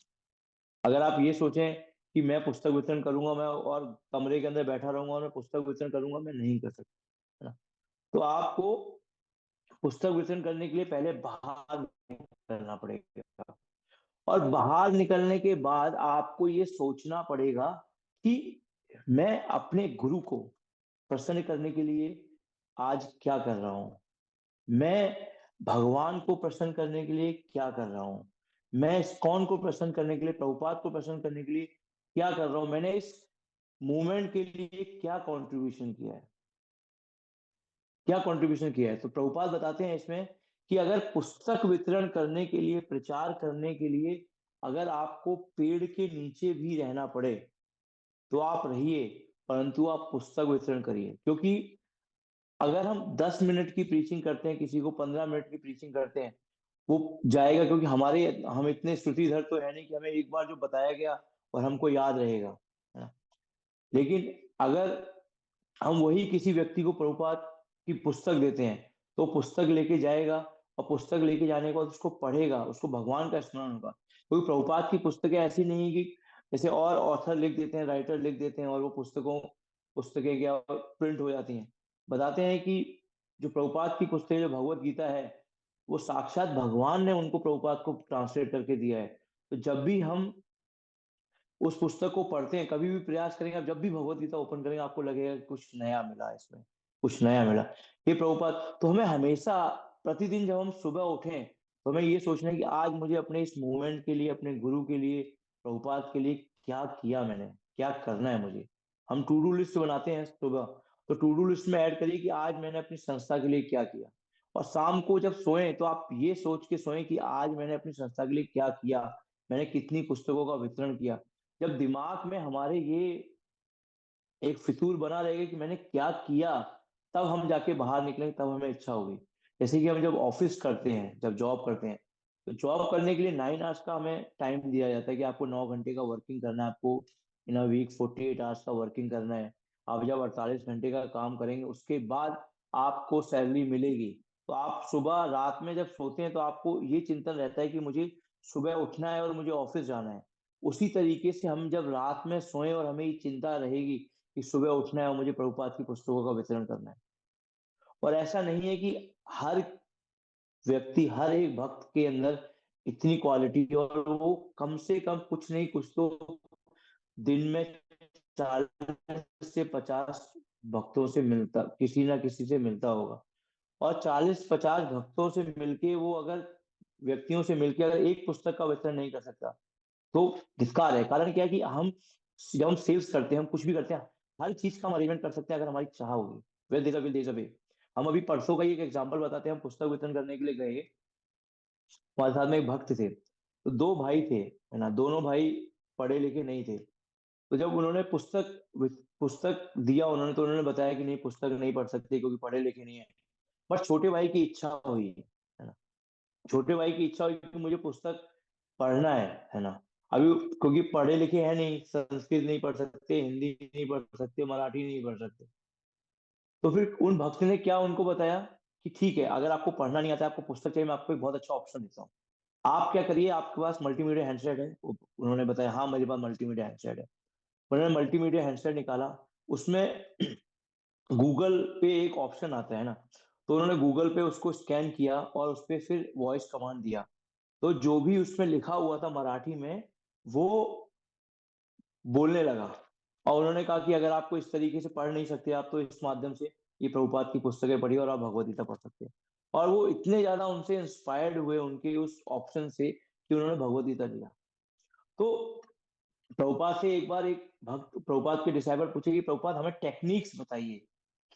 अगर आप ये सोचें कि मैं पुस्तक वितरण करूंगा, मैं और कमरे के अंदर बैठा रहूंगा और मैं पुस्तक वितरण करूंगा, मैं नहीं कर सकता, है ना। तो आपको पुस्तक वितरण करने के लिए पहले बाहर करना पड़ेगा, और बाहर निकलने के बाद आपको ये सोचना पड़ेगा कि मैं अपने गुरु को प्रसन्न करने के लिए आज क्या कर रहा हूं, मैं भगवान को प्रसन्न करने के लिए क्या कर रहा हूँ, मैं इस्कॉन को प्रसन्न करने के लिए, प्रभुपाद को प्रसन्न करने के लिए क्या कर रहा हूँ, मैंने इस मूवमेंट के लिए क्या कंट्रीब्यूशन किया है, क्या कंट्रीब्यूशन किया है। तो प्रभुपाद बताते हैं इसमें कि अगर पुस्तक वितरण करने के लिए, प्रचार करने के लिए अगर आपको पेड़ के नीचे भी रहना पड़े तो आप रहिए, परंतु आप पुस्तक वितरण करिए। क्योंकि अगर हम 10 मिनट की प्रीचिंग करते हैं, किसी को 15 मिनट की प्रीचिंग करते हैं, वो जाएगा, क्योंकि हम इतने श्रुतिधर तो है नहीं कि हमें एक बार जो बताया गया और हमको याद रहेगा, है ना। लेकिन अगर हम वही किसी व्यक्ति को प्रभुपाद की पुस्तक देते हैं, तो पुस्तक लेके जाएगा, और पुस्तक लेके जाने के बाद उसको पढ़ेगा, उसको भगवान का स्मरण होगा। क्योंकि प्रभुपाद की पुस्तकें ऐसी नहीं कि जैसे और ऑथर लिख देते हैं, राइटर लिख देते हैं और वो पुस्तकें क्या प्रिंट हो जाती हैं। बताते हैं कि जो प्रभुपाद की पुस्तक, जो भगवत गीता है, वो साक्षात भगवान ने उनको प्रभुपाद को ट्रांसलेट करके दिया है। तो जब भी हम उस पुस्तक को पढ़ते हैं, कभी भी प्रयास करेंगे, आप जब भी भगवत गीता ओपन करेंगे आपको लगेगा कि कुछ नया मिला इसमें, कुछ नया मिला। ये प्रभुपाद तो हमें हमेशा, प्रतिदिन जब हम सुबह उठें, तो हमें ये सोचना है कि आज मुझे अपने इस मूवमेंट के लिए, अपने गुरु के लिए, प्रभुपाद के लिए क्या किया मैंने, क्या करना है मुझे। हम टू डू लिस्ट बनाते हैं सुबह, तो टू डू लिस्ट में ऐड करिए कि आज मैंने अपनी संस्था के लिए क्या किया। और शाम को जब सोएं तो आप ये सोच के सोएं कि आज मैंने अपनी संस्था के लिए क्या किया, मैंने कितनी पुस्तकों का वितरण किया। जब दिमाग में हमारे ये एक फितूर बना रहेगा कि मैंने क्या किया, तब हम जाके बाहर निकलेंगे, तब हमें इच्छा होगी। जैसे कि हम जब ऑफिस करते हैं, जब जॉब करते हैं, तो जॉब करने के लिए 9 आवर्स का हमें टाइम दिया जाता है कि आपको 9 घंटे का वर्किंग करना है, आपको इन अ वीक 48 आवर्स का वर्किंग करना है। आप जब 48 घंटे का काम करेंगे, उसके बाद आपको सैलरी मिलेगी। तो आप सुबह रात में जब सोते हैं, तो आपको ये चिंतन रहता है कि मुझे सुबह उठना है और मुझे ऑफिस जाना है। उसी तरीके से हम जब रात में सोएं और हमें ये चिंता रहेगी कि सुबह उठना है और मुझे प्रभुपाद की पुस्तकों का वितरण करना है। और ऐसा नहीं है कि हर व्यक्ति, हर एक भक्त के अंदर इतनी क्वालिटी, और वो कम से कम कुछ नहीं कुछ तो दिन में 40 से 50 भक्तों से मिलता, किसी ना किसी से मिलता होगा। और 40-50 भक्तों से मिलके वो अगर, व्यक्तियों से मिलके अगर एक पुस्तक का वितरण नहीं कर सकता, तो धिक्कार है। कारण क्या है कि हम जब हम सेल्स करते हैं, हम कुछ भी करते हैं, हर चीज का हम अरेंजमेंट कर सकते हैं अगर हमारी चाह होगी। Well there will there way. हम अभी परसों का ही एक एग्जांपल बताते हैं। हम पुस्तक वितरण करने के लिए गए, हमारे साथ में एक भक्त थे, तो दो भाई थे, है ना। दोनों भाई पढ़े लिखे नहीं थे। तो जब उन्होंने पुस्तक दिया उन्होंने, तो उन्होंने बताया कि नहीं, पुस्तक नहीं पढ़ सकते क्योंकि पढ़े लिखे नहीं है। बट छोटे भाई की इच्छा हुई, है ना। छोटे भाई की इच्छा हुई कि मुझे पुस्तक पढ़ना है ना। अभी क्योंकि पढ़े लिखे हैं नहीं, संस्कृत नहीं पढ़ सकते, हिंदी नहीं पढ़ सकते, मराठी नहीं पढ़ सकते। तो फिर उन भक्त ने क्या उनको बताया कि ठीक है, अगर आपको पढ़ना नहीं आता, आपको पुस्तक चाहिए, मैं आपको एक बहुत अच्छा ऑप्शन देता हूँ। आप क्या करिए, आपके पास मल्टीमीडिया हैंडसेट है? उन्होंने बताया हाँ, मेरे पास मल्टीमीडिया हैंडसेट है। उन्होंने मल्टीमीडिया हैंडसेट निकाला, उसमें गूगल पे एक ऑप्शन आता है ना, तो उन्होंने गूगल पे उसको स्कैन किया और उस पर फिर वॉइस कमांड दिया। तो जो भी उसमें लिखा हुआ था मराठी में, वो बोलने लगा। और उन्होंने कहा कि अगर आपको इस तरीके से पढ़ नहीं सकते आप, तो इस माध्यम से ये प्रभुपाद की पुस्तकें पढ़िए और आप भगवद गीता पढ़ सकते हैं। और वो इतने ज्यादा उनसे इंस्पायर्ड हुए उनके उस ऑप्शन से, कि उन्होंने भगवद गीता लिया। तो प्रभुपाद से एक बार एक भक्त प्रभुपाद के डिसाइबल पूछे कि प्रभुपाद हमें टेक्निक्स बताइए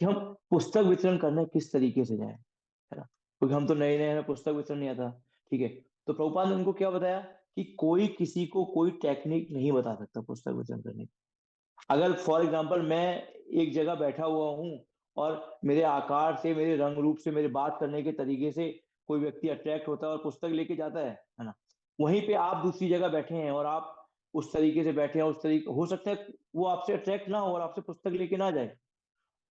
कि हम पुस्तक वितरण करने किस तरीके से जाएं, है ना। क्योंकि हम तो नए नए हैं, पुस्तक वितरण नहीं आता। ठीक है। तो प्रभुपाद ने उनको क्या बताया कि कोई किसी को कोई टेक्निक नहीं बता सकता पुस्तक वितरण करने की। अगर फॉर एग्जाम्पल मैं एक जगह बैठा हुआ हूँ, और मेरे आकार से, मेरे रंग रूप से, मेरे बात करने के तरीके से कोई व्यक्ति अट्रैक्ट होता है और पुस्तक लेके जाता है ना। वहीं पे आप दूसरी जगह बैठे हैं और आप उस तरीके से बैठे हैं, उस तरीके हो सकता है वो आपसे अट्रैक्ट ना हो और आपसे पुस्तक लेके ना जाए।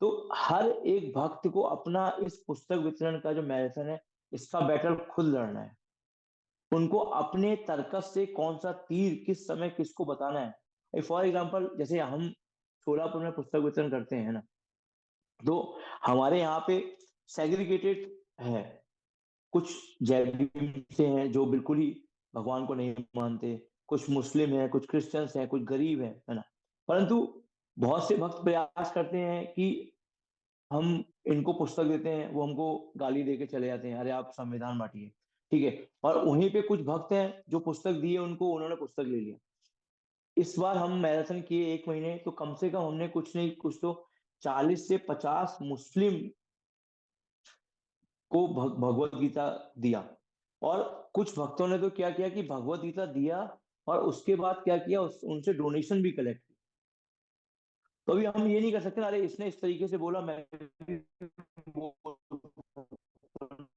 तो हर एक भक्त को अपना इस पुस्तक वितरण का जो मैराथन है, इसका बैटल खुद लड़ना है। उनको अपने तर्कस से कौन सा तीर किस समय किसको बताना है। फॉर एग्जाम्पल जैसे हम सोलापुर में पुस्तक वितरण करते हैं ना, तो हमारे यहाँ पे सेग्रीगेटेड है। कुछ जैन से हैं जो बिल्कुल ही भगवान को नहीं मानते, कुछ मुस्लिम हैं, कुछ क्रिश्चियंस हैं, कुछ गरीब हैं, है ना। परंतु बहुत से भक्त प्रयास करते हैं कि हम इनको पुस्तक देते हैं, वो हमको गाली दे के चले जाते हैं, अरे आप संविधान बांटिए। ठीक है। और वहीं पे कुछ भक्त हैं जो पुस्तक दिए उनको, उन्होंने पुस्तक ले लिया। इस बार हम मैराथन किए 1 महीने, तो कम से कम हमने कुछ नहीं कुछ तो 40 से 50 मुस्लिम को भगवत गीता दिया। और कुछ भक्तों ने तो क्या किया कि भगवत गीता दिया, और उसके बाद क्या किया, उनसे डोनेशन भी कलेक्ट की। तो अभी हम ये नहीं कर सकते अरे इसने इस तरीके से बोला मैं भी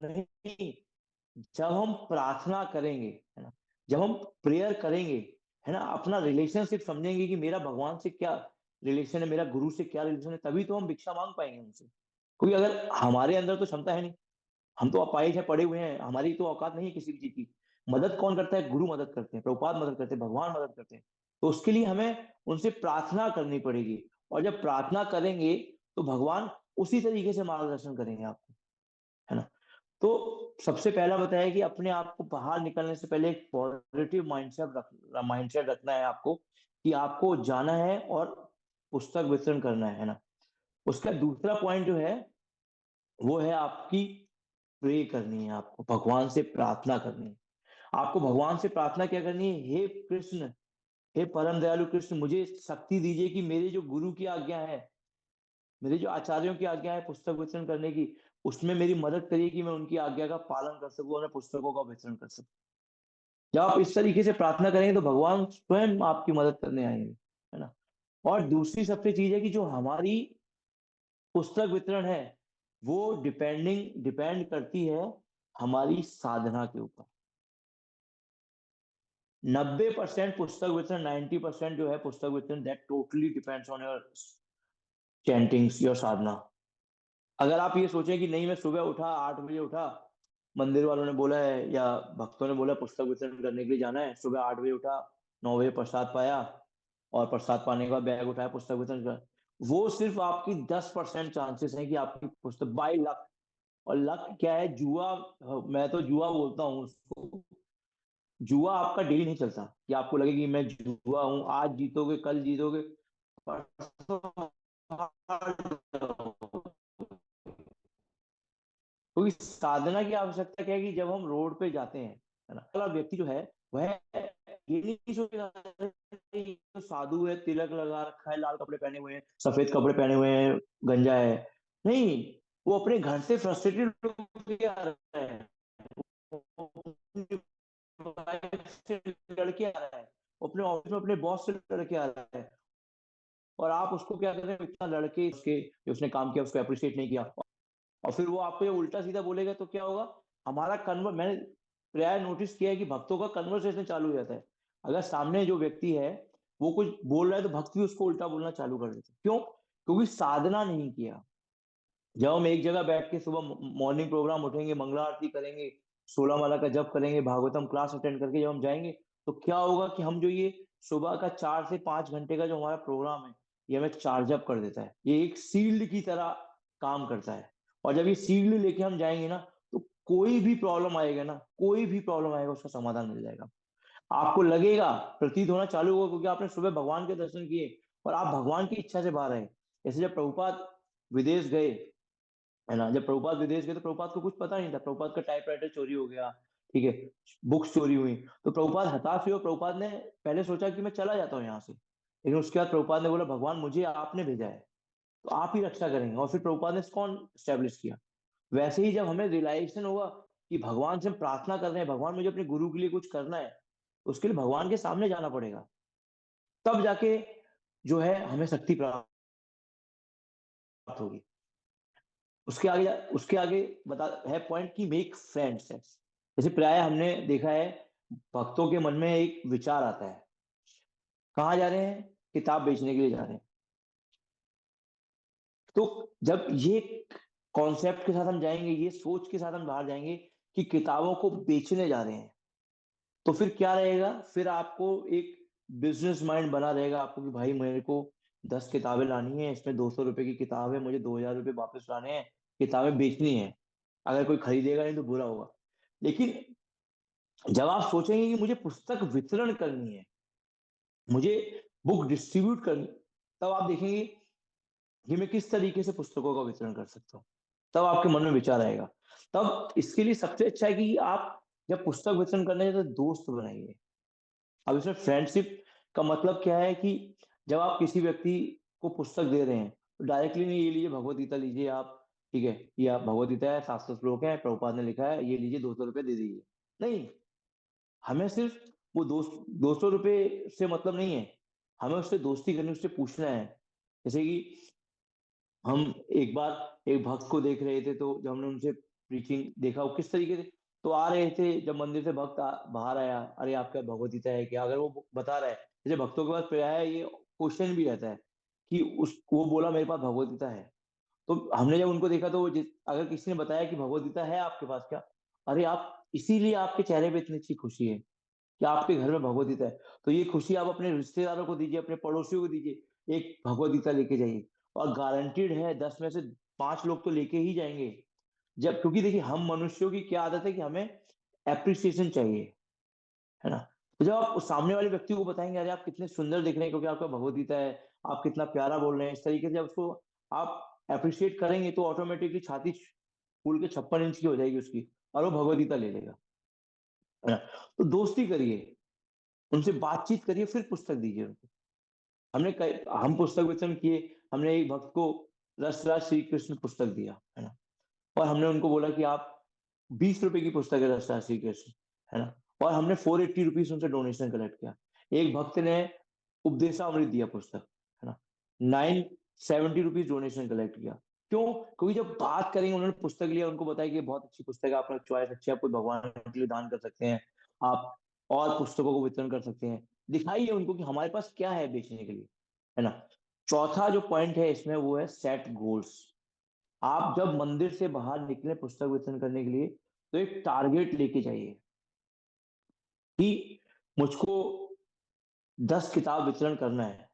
नहीं। जब हम प्रार्थना करेंगे, है ना, जब हम प्रेयर करेंगे, है ना, अपना रिलेशनशिप समझेंगे कि मेरा भगवान से क्या रिलेशन है, मेरा गुरु से क्या रिलेशन है, तभी तो हम भिक्षा मांग पाएंगे उनसे। क्योंकि अगर हमारे अंदर तो क्षमता है नहीं, हम तो अपाहिज है, पड़े हुए हैं, हमारी तो औकात नहीं है किसी भी चीज की। मदद कौन करता है? गुरु मदद करते हैं, प्रभुपाद मदद करते हैं, भगवान मदद करते हैं। तो उसके लिए हमें उनसे प्रार्थना करनी पड़ेगी। और जब प्रार्थना करेंगे तो भगवान उसी तरीके से मार्गदर्शन करेंगे आपको, है ना। तो सबसे पहला बताया कि अपने आप को बाहर निकलने से पहले एक पॉजिटिव माइंडसेट रखना है आपको, कि आपको जाना है और पुस्तक वितरण करना है ना। उसका दूसरा पॉइंट जो है वो है आपकी प्रे करनी है, आपको भगवान से प्रार्थना करनी है। आपको भगवान से प्रार्थना क्या करनी है? हे कृष्ण, हे परम दयालु कृष्ण, मुझे शक्ति दीजिए कि मेरे जो गुरु की आज्ञा है, मेरे जो आचार्यों की आज्ञा है पुस्तक वितरण करने की, उसमें मेरी मदद करिए कि मैं उनकी आज्ञा का पालन कर सकूं और मैं पुस्तकों का वितरण कर सकूं। जब आप इस तरीके से प्रार्थना करेंगे तो भगवान स्वयं आपकी मदद करने आएंगे, है ना। और दूसरी सबसे चीज है कि जो हमारी पुस्तक वितरण है वो डिपेंड करती है हमारी साधना के ऊपर। 90% पुस्तक वितरण, 90% जो है पुस्तक वितरण, that totally depends on your chantings, your sadhana. अगर आप ये सोचें कि नहीं मैं सुबह उठा, 8 बजे उठा, मंदिर वालों ने बोला है या भक्तों ने बोला पुस्तक वितरण करने के लिए जाना है, सुबह 8 बजे उठा, 9 बजे प्रसाद पाया और प्रसाद पाने के बाद बैग उठाया पुस्तक वितरण कर, वो सिर्फ आपकी 10% चांसेस है कि आपकी पुस्तक बाई लक। और लक क्या है? जुआ, मैं तो जुआ बोलता हूँ उसको। जुआ आपका डेली नहीं चलता कि आपको लगे कि मैं जुआ हूँ, आज जीतोगे कल जीतोगे, परसों हार जाओगे। क्योंकि साधना की आवश्यकता क्या है कि जब हम रोड पे जाते हैं, है ना, अगला व्यक्ति जो है वह ये नहीं सोचेगा कि ये तो साधु है, तिलक लगा रखा है, लाल कपड़े पहने हुए हैं, सफेद कपड़े पहने हुए हैं, गंजा है। नहीं, वो अपने घर से फ्रस्ट्रेटेड होकर आ रहा है, वो अपनी वाइफ से लड़के आ रहा है, वो अपने ऑफिस में अपने बॉस से लड़के आ रहा है, और आप उसको क्या कर रहे हैं, इतना लड़के उसके जो उसने काम किया उसको अप्रिशिएट नहीं किया, और फिर वो आपको ये उल्टा सीधा बोलेगा तो क्या होगा? हमारा कन्वर मैंने प्राय नोटिस किया है कि भक्तों का कन्वर्सेशन चालू हो जाता है। अगर सामने जो व्यक्ति है वो कुछ बोल रहा है तो भक्त भी उसको उल्टा बोलना चालू कर देते हैं। क्यों? क्योंकि साधना नहीं किया। जब हम एक जगह बैठ के सुबह मॉर्निंग प्रोग्राम उठेंगे, मंगला आरती करेंगे, 16 माला का जप करेंगे, भागवतम क्लास अटेंड करके जब हम जाएंगे, तो क्या होगा कि हम जो ये सुबह का 4 से 5 घंटे का जो हमारा प्रोग्राम है, ये हमें चार्ज अप कर देता है, ये एक सील्ड की तरह काम करता है। और जब ये सील्ड लेके हम जाएंगे ना, तो कोई भी प्रॉब्लम आएगा ना, कोई भी प्रॉब्लम आएगा उसका समाधान मिल जाएगा। आपको लगेगा, प्रतीत होना चालू होगा, क्योंकि आपने सुबह भगवान के दर्शन किए और आप भगवान की इच्छा से बाहर आए। जैसे जब प्रभुपाद विदेश गए, है ना, जब प्रभुपाद विदेश गए तो प्रभुपाद को कुछ पता नहीं था, प्रभुपाद का टाइपराइटर चोरी हो गया, ठीक है, बुक्स चोरी हुई, तो प्रभुपाद हताश हुए। प्रभुपाद ने पहले सोचा कि मैं चला जाता हूँ यहाँ से, लेकिन उसके बाद प्रभुपाद ने बोला भगवान मुझे आपने भेजा है, तो आप ही रक्षा करेंगे, और फिर प्रभुपाद ने कौन स्टैब्लिश किया। वैसे ही जब हमें रियलाइजेशन होगा कि भगवान से हम प्रार्थना कर रहे हैं, भगवान मुझे अपने गुरु के लिए कुछ करना है, तो उसके लिए भगवान के सामने जाना पड़ेगा, तब जाके जो है हमें शक्ति प्राप्त होगी। उसके आगे बता है पॉइंट की मेक फ्रेंड्स है। जैसे प्राय हमने देखा है भक्तों के मन में एक विचार आता है, कहाँ जा रहे हैं? किताब बेचने के लिए जा रहे हैं। तो जब ये कॉन्सेप्ट के साथ हम जाएंगे, ये सोच के साथ हम बाहर जाएंगे कि किताबों को बेचने जा रहे हैं, तो फिर क्या रहेगा? फिर आपको एक बिजनेस माइंड बना रहेगा आपको कि भाई मेरे को 10 किताबें लानी है, इसमें 200 रुपए की किताब है, मुझे 2000 रुपये वापस लाने हैं, किताबें बेचनी है, अगर कोई खरीदेगा नहीं तो बुरा होगा। लेकिन जब आप सोचेंगे कि मुझे पुस्तक वितरण करनी है, मुझे बुक डिस्ट्रीब्यूट करनी, तब आप देखेंगे कि मैं किस तरीके से पुस्तकों का वितरण कर सकता हूँ। तब आपके मन में विचार आएगा। तब इसके लिए सबसे अच्छा है कि आप जब पुस्तक वितरण करने जाए तो दोस्त बनाइए। अब इसमें फ्रेंडशिप का मतलब क्या है कि जब आप किसी व्यक्ति को पुस्तक दे रहे हैं तो डायरेक्टली नहीं ये लीजिए भगवत गीता लीजिए आप, ठीक है, ये आप भगवत गीता है, 700 श्लोक है, प्रभुपाद ने लिखा है, ये लीजिए 200 रुपये दे दीजिए। नहीं, हमें सिर्फ वो 200 रुपए से मतलब नहीं है, हमें उससे दोस्ती करनी, उससे पूछना है। जैसे कि हम एक बार एक भक्त को देख रहे थे, तो जब हमने उनसे प्रीचिंग देखा वो किस तरीके से तो आ रहे थे, जब मंदिर से भक्त बाहर आया, अरे आपका भगवत गीता है क्या, अगर वो बता रहा है, जैसे भक्तों के पास प्राय ये क्वेश्चन भी रहता है कि उस वो बोला मेरे पास भगवत गीता है, तो हमने जब उनको देखा तो अगर किसी ने बताया कि भगवत गीता है आपके पास क्या, अरे आप इसीलिए आपके चेहरे पे इतनी अच्छी खुशी है कि आपके घर में भगवत गीता है, तो ये खुशी आप अपने रिश्तेदारों को दीजिए, अपने पड़ोसियों को दीजिए, एक भगवत गीता लेके जाइए, और गारंटीड है 10 में से 5 लोग तो लेके ही जाएंगे। जब क्योंकि देखिए हम मनुष्यों की क्या आदत है कि हमें एप्रिसिएशन चाहिए, है ना। तो जब आप उस सामने वाले व्यक्ति को बताएंगे अरे आप कितने सुंदर दिख रहे हैं क्योंकि आपका भगवत गीता है, आप कितना प्यारा बोल रहे हैं, इस तरीके से जब उसको आप अप्रिशिएट करेंगे तो ऑटोमेटिकली छाती फूल के 56 इंच की हो जाएगी उसकी, और वो भगवत गीता ले लेगा, है ना। तो दोस्ती करिए, उनसे बातचीत करिए, फिर पुस्तक दीजिए उनको। हम पुस्तक वितरण किए, हमने एक भक्त को रसराज श्री कृष्ण पुस्तक दिया, है ना, और हमने उनको बोला कि आप 20 रुपए की पुस्तक है रसराज श्री कृष्ण, है ना, और हमने 480 रुपीज उनसे डोनेशन कलेक्ट किया। एक भक्त ने उपदेशामृत दिया पुस्तक, है ना, 970 रुपीज डोनेशन कलेक्ट किया। क्यों? क्योंकि जब बात करेंगे, उन्होंने पुस्तक लिया, उनको बताया कि ये बहुत अच्छी पुस्तक है, आपका चॉइस अच्छी है, आप कोई भगवान के लिए दान कर सकते हैं, आप और पुस्तकों को वितरण कर सकते हैं, दिखाइए उनको कि हमारे पास क्या है बेचने के लिए, है ना। चौथा जो पॉइंट है इसमें वो है सेट गोल्स। आप जब मंदिर से बाहर निकले पुस्तक वितरण करने के लिए, तो एक टारगेट लेके जाइए कि मुझको 10 किताब वितरण करना है,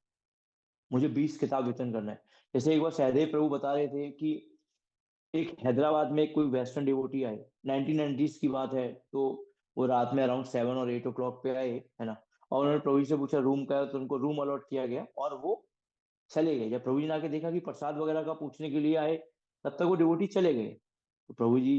मुझे 20 किताब वितरण करना है। जैसे एक बार सहदेव प्रभु बता रहे थे कि एक हैदराबाद में कोई वेस्टर्न डिवोटी आए, 1990s की बात है, तो वो रात में अराउंड 7 और 8 o'clock पे आए, है ना, और उन्होंने प्रभु जी से पूछा रूम का है, तो उनको रूम अलॉट किया गया और वो चले गए। जब प्रभु जी ने आके देखा कि प्रसाद वगैरह का पूछने के लिए आए, तब तक वो डिवोटी चले गए। तो प्रभु जी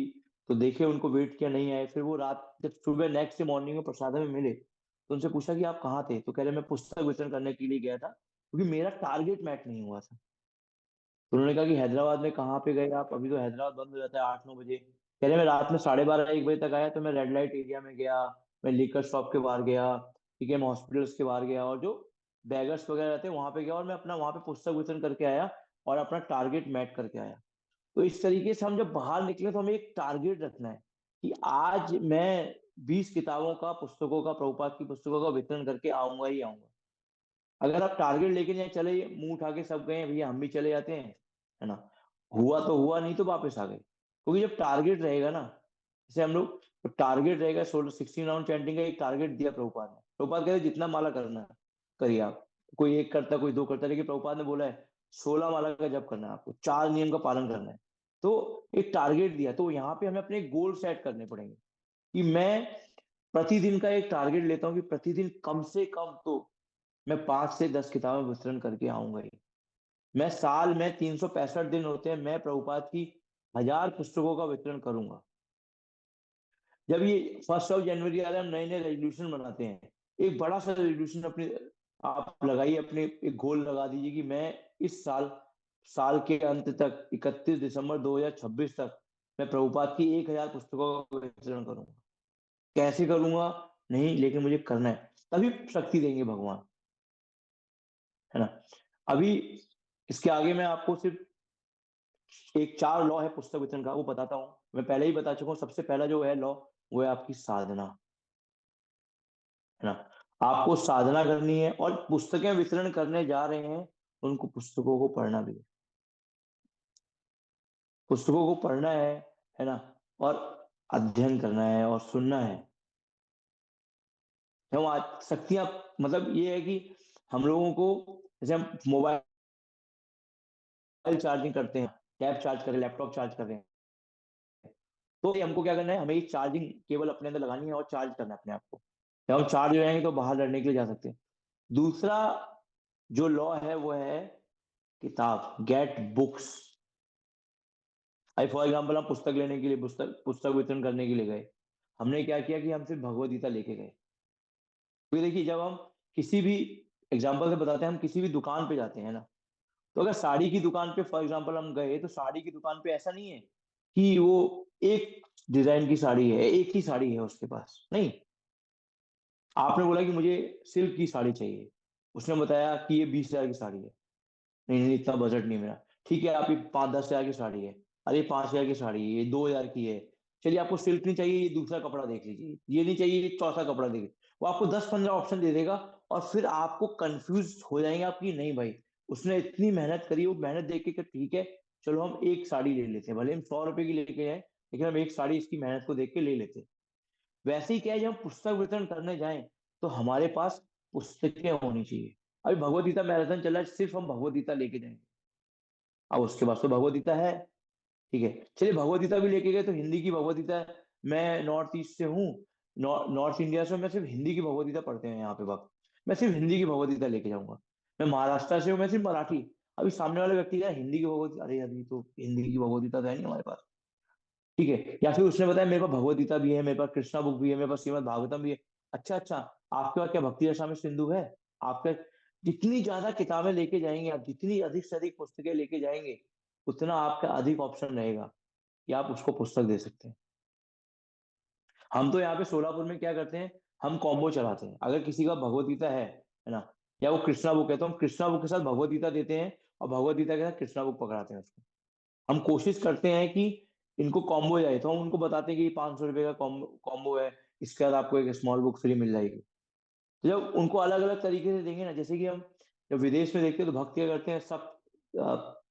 तो देखे, उनको वेट किया, नहीं आए। फिर वो रात जब सुबह नेक्स्ट डे मॉर्निंग में प्रसाद में मिले, तो उनसे पूछा कि आप कहाँ थे, तो कह रहे मैं पुस्तक वितरण करने के लिए गया था क्योंकि मेरा टारगेट मैच नहीं हुआ था। तो उन्होंने कहा कि हैदराबाद में कहाँ पे गए आप, अभी तो हैदराबाद बंद हो जाता है 8-9 बजे। कह रहे मैं रात में 12:30-1 बजे तक आया, तो मैं रेड लाइट एरिया में गया, मैं लिकर शॉप के बाहर गया, ठीक है, मैं हॉस्पिटल्स के बाहर गया, और जो बैगर्स वगैरह रहते हैं वहां पे गया, और मैं अपना वहां पे पुस्तक वितरण करके आया और अपना टारगेट मैच करके आया। तो इस तरीके से हम जब बाहर निकले तो हमें एक टारगेट रखना है कि आज मैं 20 किताबों का, पुस्तकों का, प्रभुपाद की पुस्तकों का वितरण करके आऊंगा ही आऊंगा। अगर आप टारगेट लेके नहीं चले, मुंह उठा के सब गए भैया हम भी चले जाते हैं, है ना, हुआ तो हुआ, नहीं तो वापस आ गए। क्योंकि जब टारगेट रहेगा ना, जैसे हम लोग, तो टारगेट रहेगा 16 राउंड चैंटिंग का एक टारगेट दिया प्रभुपाद ने। प्रभुपाद कहते जितना माला करना है करिए आप, कोई एक करता कोई दो करता, लेकिन प्रभुपाद ने बोला है 16 माला का जप करना है आपको, 4 नियम का पालन करना है। तो एक टारगेट दिया, तो यहाँ पे हमें अपने गोल सेट करने पड़ेंगे कि मैं प्रतिदिन का एक टारगेट लेता हूँ कि प्रतिदिन कम से कम तो मैं 5 से 10 किताबें वितरण करके आऊंगा ही। मैं साल में 365 दिन होते हैं, मैं प्रभुपाद की 1000 पुस्तकों का वितरण करूंगा। जब ये 1 जनवरी आ रहा है, हम नए नए रेजोल्यूशन बनाते हैं, एक बड़ा सा रेजोल्यूशन अपने आप लगाइए, अपने एक गोल लगा दीजिए कि मैं इस साल, साल के अंत तक 31 दिसंबर 2026 तक मैं प्रभुपाद की 1000 पुस्तकों का वितरण करूंगा। कैसे करूंगा नहीं, लेकिन मुझे करना है, तभी शक्ति देंगे भगवान, है ना। अभी इसके आगे मैं आपको सिर्फ एक 4 लॉ है पुस्तक वितरण का वो बताता हूँ। मैं पहले ही बता चुका हूँ, सबसे पहला जो है लॉ, वो है आपकी साधना, है ना। आपको साधना करनी है, और पुस्तकें वितरण करने जा रहे हैं, उनको पुस्तकों को पढ़ना भी है, पुस्तकों को पढ़ना है ना, और अध्ययन करना है और सुनना है। हम आज शक्तियां, मतलब ये है कि हम लोगों को, जैसे हम मोबाइल चार्जिंग करते हैं, टैब चार्ज कर रहे हैं, लैपटॉप चार्ज कर रहे हैं, तो ये हमको क्या करना है, हमें ये चार्जिंग केबल अपने अंदर लगानी है और चार्ज करना है अपने आप को। जब हम चार्ज हो जाएंगे तो बाहर लड़ने के लिए जा सकते हैं। दूसरा जो लॉ है वो है किताब, gate books. I for example हम पुस्तक लेने के लिए, पुस्तक पुस्तक वितरण करने के लिए गए, हमने क्या किया कि हम सिर्फ भगवत गीता लेके गए। क्योंकि देखिए जब हम किसी भी, एग्जाम्पल से बताते हैं, हम किसी भी दुकान पे जाते हैं ना, तो अगर साड़ी की दुकान पे फॉर एग्जाम्पल हम गए, तो साड़ी की दुकान पे ऐसा नहीं है कि वो एक डिजाइन की साड़ी है, एक ही साड़ी है उसके पास, नहीं। आपने बोला कि मुझे सिल्क की साड़ी चाहिए, उसने बताया कि ये 20,000 की साड़ी है। नहीं नहीं, इतना बजट नहीं है मेरा। ठीक है, आप ये 5-10,000 की साड़ी है। अरे 5,000 की साड़ी है, ये 2,000 की है। चलिए, आपको सिल्क नहीं चाहिए, ये दूसरा कपड़ा देख लीजिए, ये नहीं चाहिए, ये चौथा कपड़ा देखिए। वो आपको 10-15 ऑप्शन दे देगा, और फिर आपको कंफ्यूज हो जाएंगे आपकी, नहीं भाई, उसने इतनी मेहनत करी, वो मेहनत देख के कि ठीक है, चलो हम एक साड़ी ले लेते हैं, भले हम 100 रुपए की लेके जाए, लेकिन हम एक साड़ी इसकी मेहनत को देख के ले लेते हैं। वैसे ही क्या है, जब हम पुस्तक वितरण करने जाएं, तो हमारे पास पुस्तकें होनी चाहिए। अभी भगवत गीता मैराथन चल रहा है, सिर्फ हम भगवत गीता लेके जाएंगे। अब उसके पास तो भगवत गीता है, ठीक है, चलिए भगवत गीता भी लेके गए, तो हिंदी की भगवत गीता है। मैं नॉर्थ ईस्ट से हूँ, नॉर्थ इंडिया से, मैं सिर्फ हिंदी की भगवत गीता पढ़ते हैं यहाँ पे वक्त, मैं सिर्फ हिंदी की भगवत गीता लेके जाऊंगा। मैं महाराष्ट्र से हूँ, मैं सिर्फ मराठी। अभी सामने वाले व्यक्ति का हिंदी की भगवत गीता, अरे अभी तो हिंदी की भगवत गीता तो है नहीं हमारे पास, ठीक है। या फिर उसने बताया मेरे पास भगवत गीता भी है, मेरे पास कृष्णा बुक भी है, मेरे पास श्रीमद भागवतम भी है। अच्छा अच्छा, आपके पास क्या भक्ति रसामृत सिंधु है? आपका, जितनी ज्यादा किताबें लेके जाएंगे आप, जितनी अधिक से अधिक पुस्तकें लेके जाएंगे, उतना आपका अधिक ऑप्शन रहेगा कि आप उसको पुस्तक दे सकते हैं। हम तो यहाँ पे सोलापुर में क्या करते हैं, हम कॉम्बो चलाते हैं। अगर किसी का भगवत गीता है ना, या वो कृष्णा बुक है, तो हम कृष्णा बुक के साथ भगवत गीता देते हैं, और भगवत गीता के साथ कृष्णा बुक पकड़ाते हैं उसको। हम कोशिश करते हैं कि इनको कॉम्बो जाए, तो हम उनको बताते हैं कि 500 रुपए का कॉम्बो है, इसके बाद आपको एक स्मॉल बुक फ्री मिल जाएगी। तो जब उनको अलग अलग तरीके से देंगे ना, जैसे कि हम जब विदेश में देखते हैं, तो भक्त क्या करते हैं, सब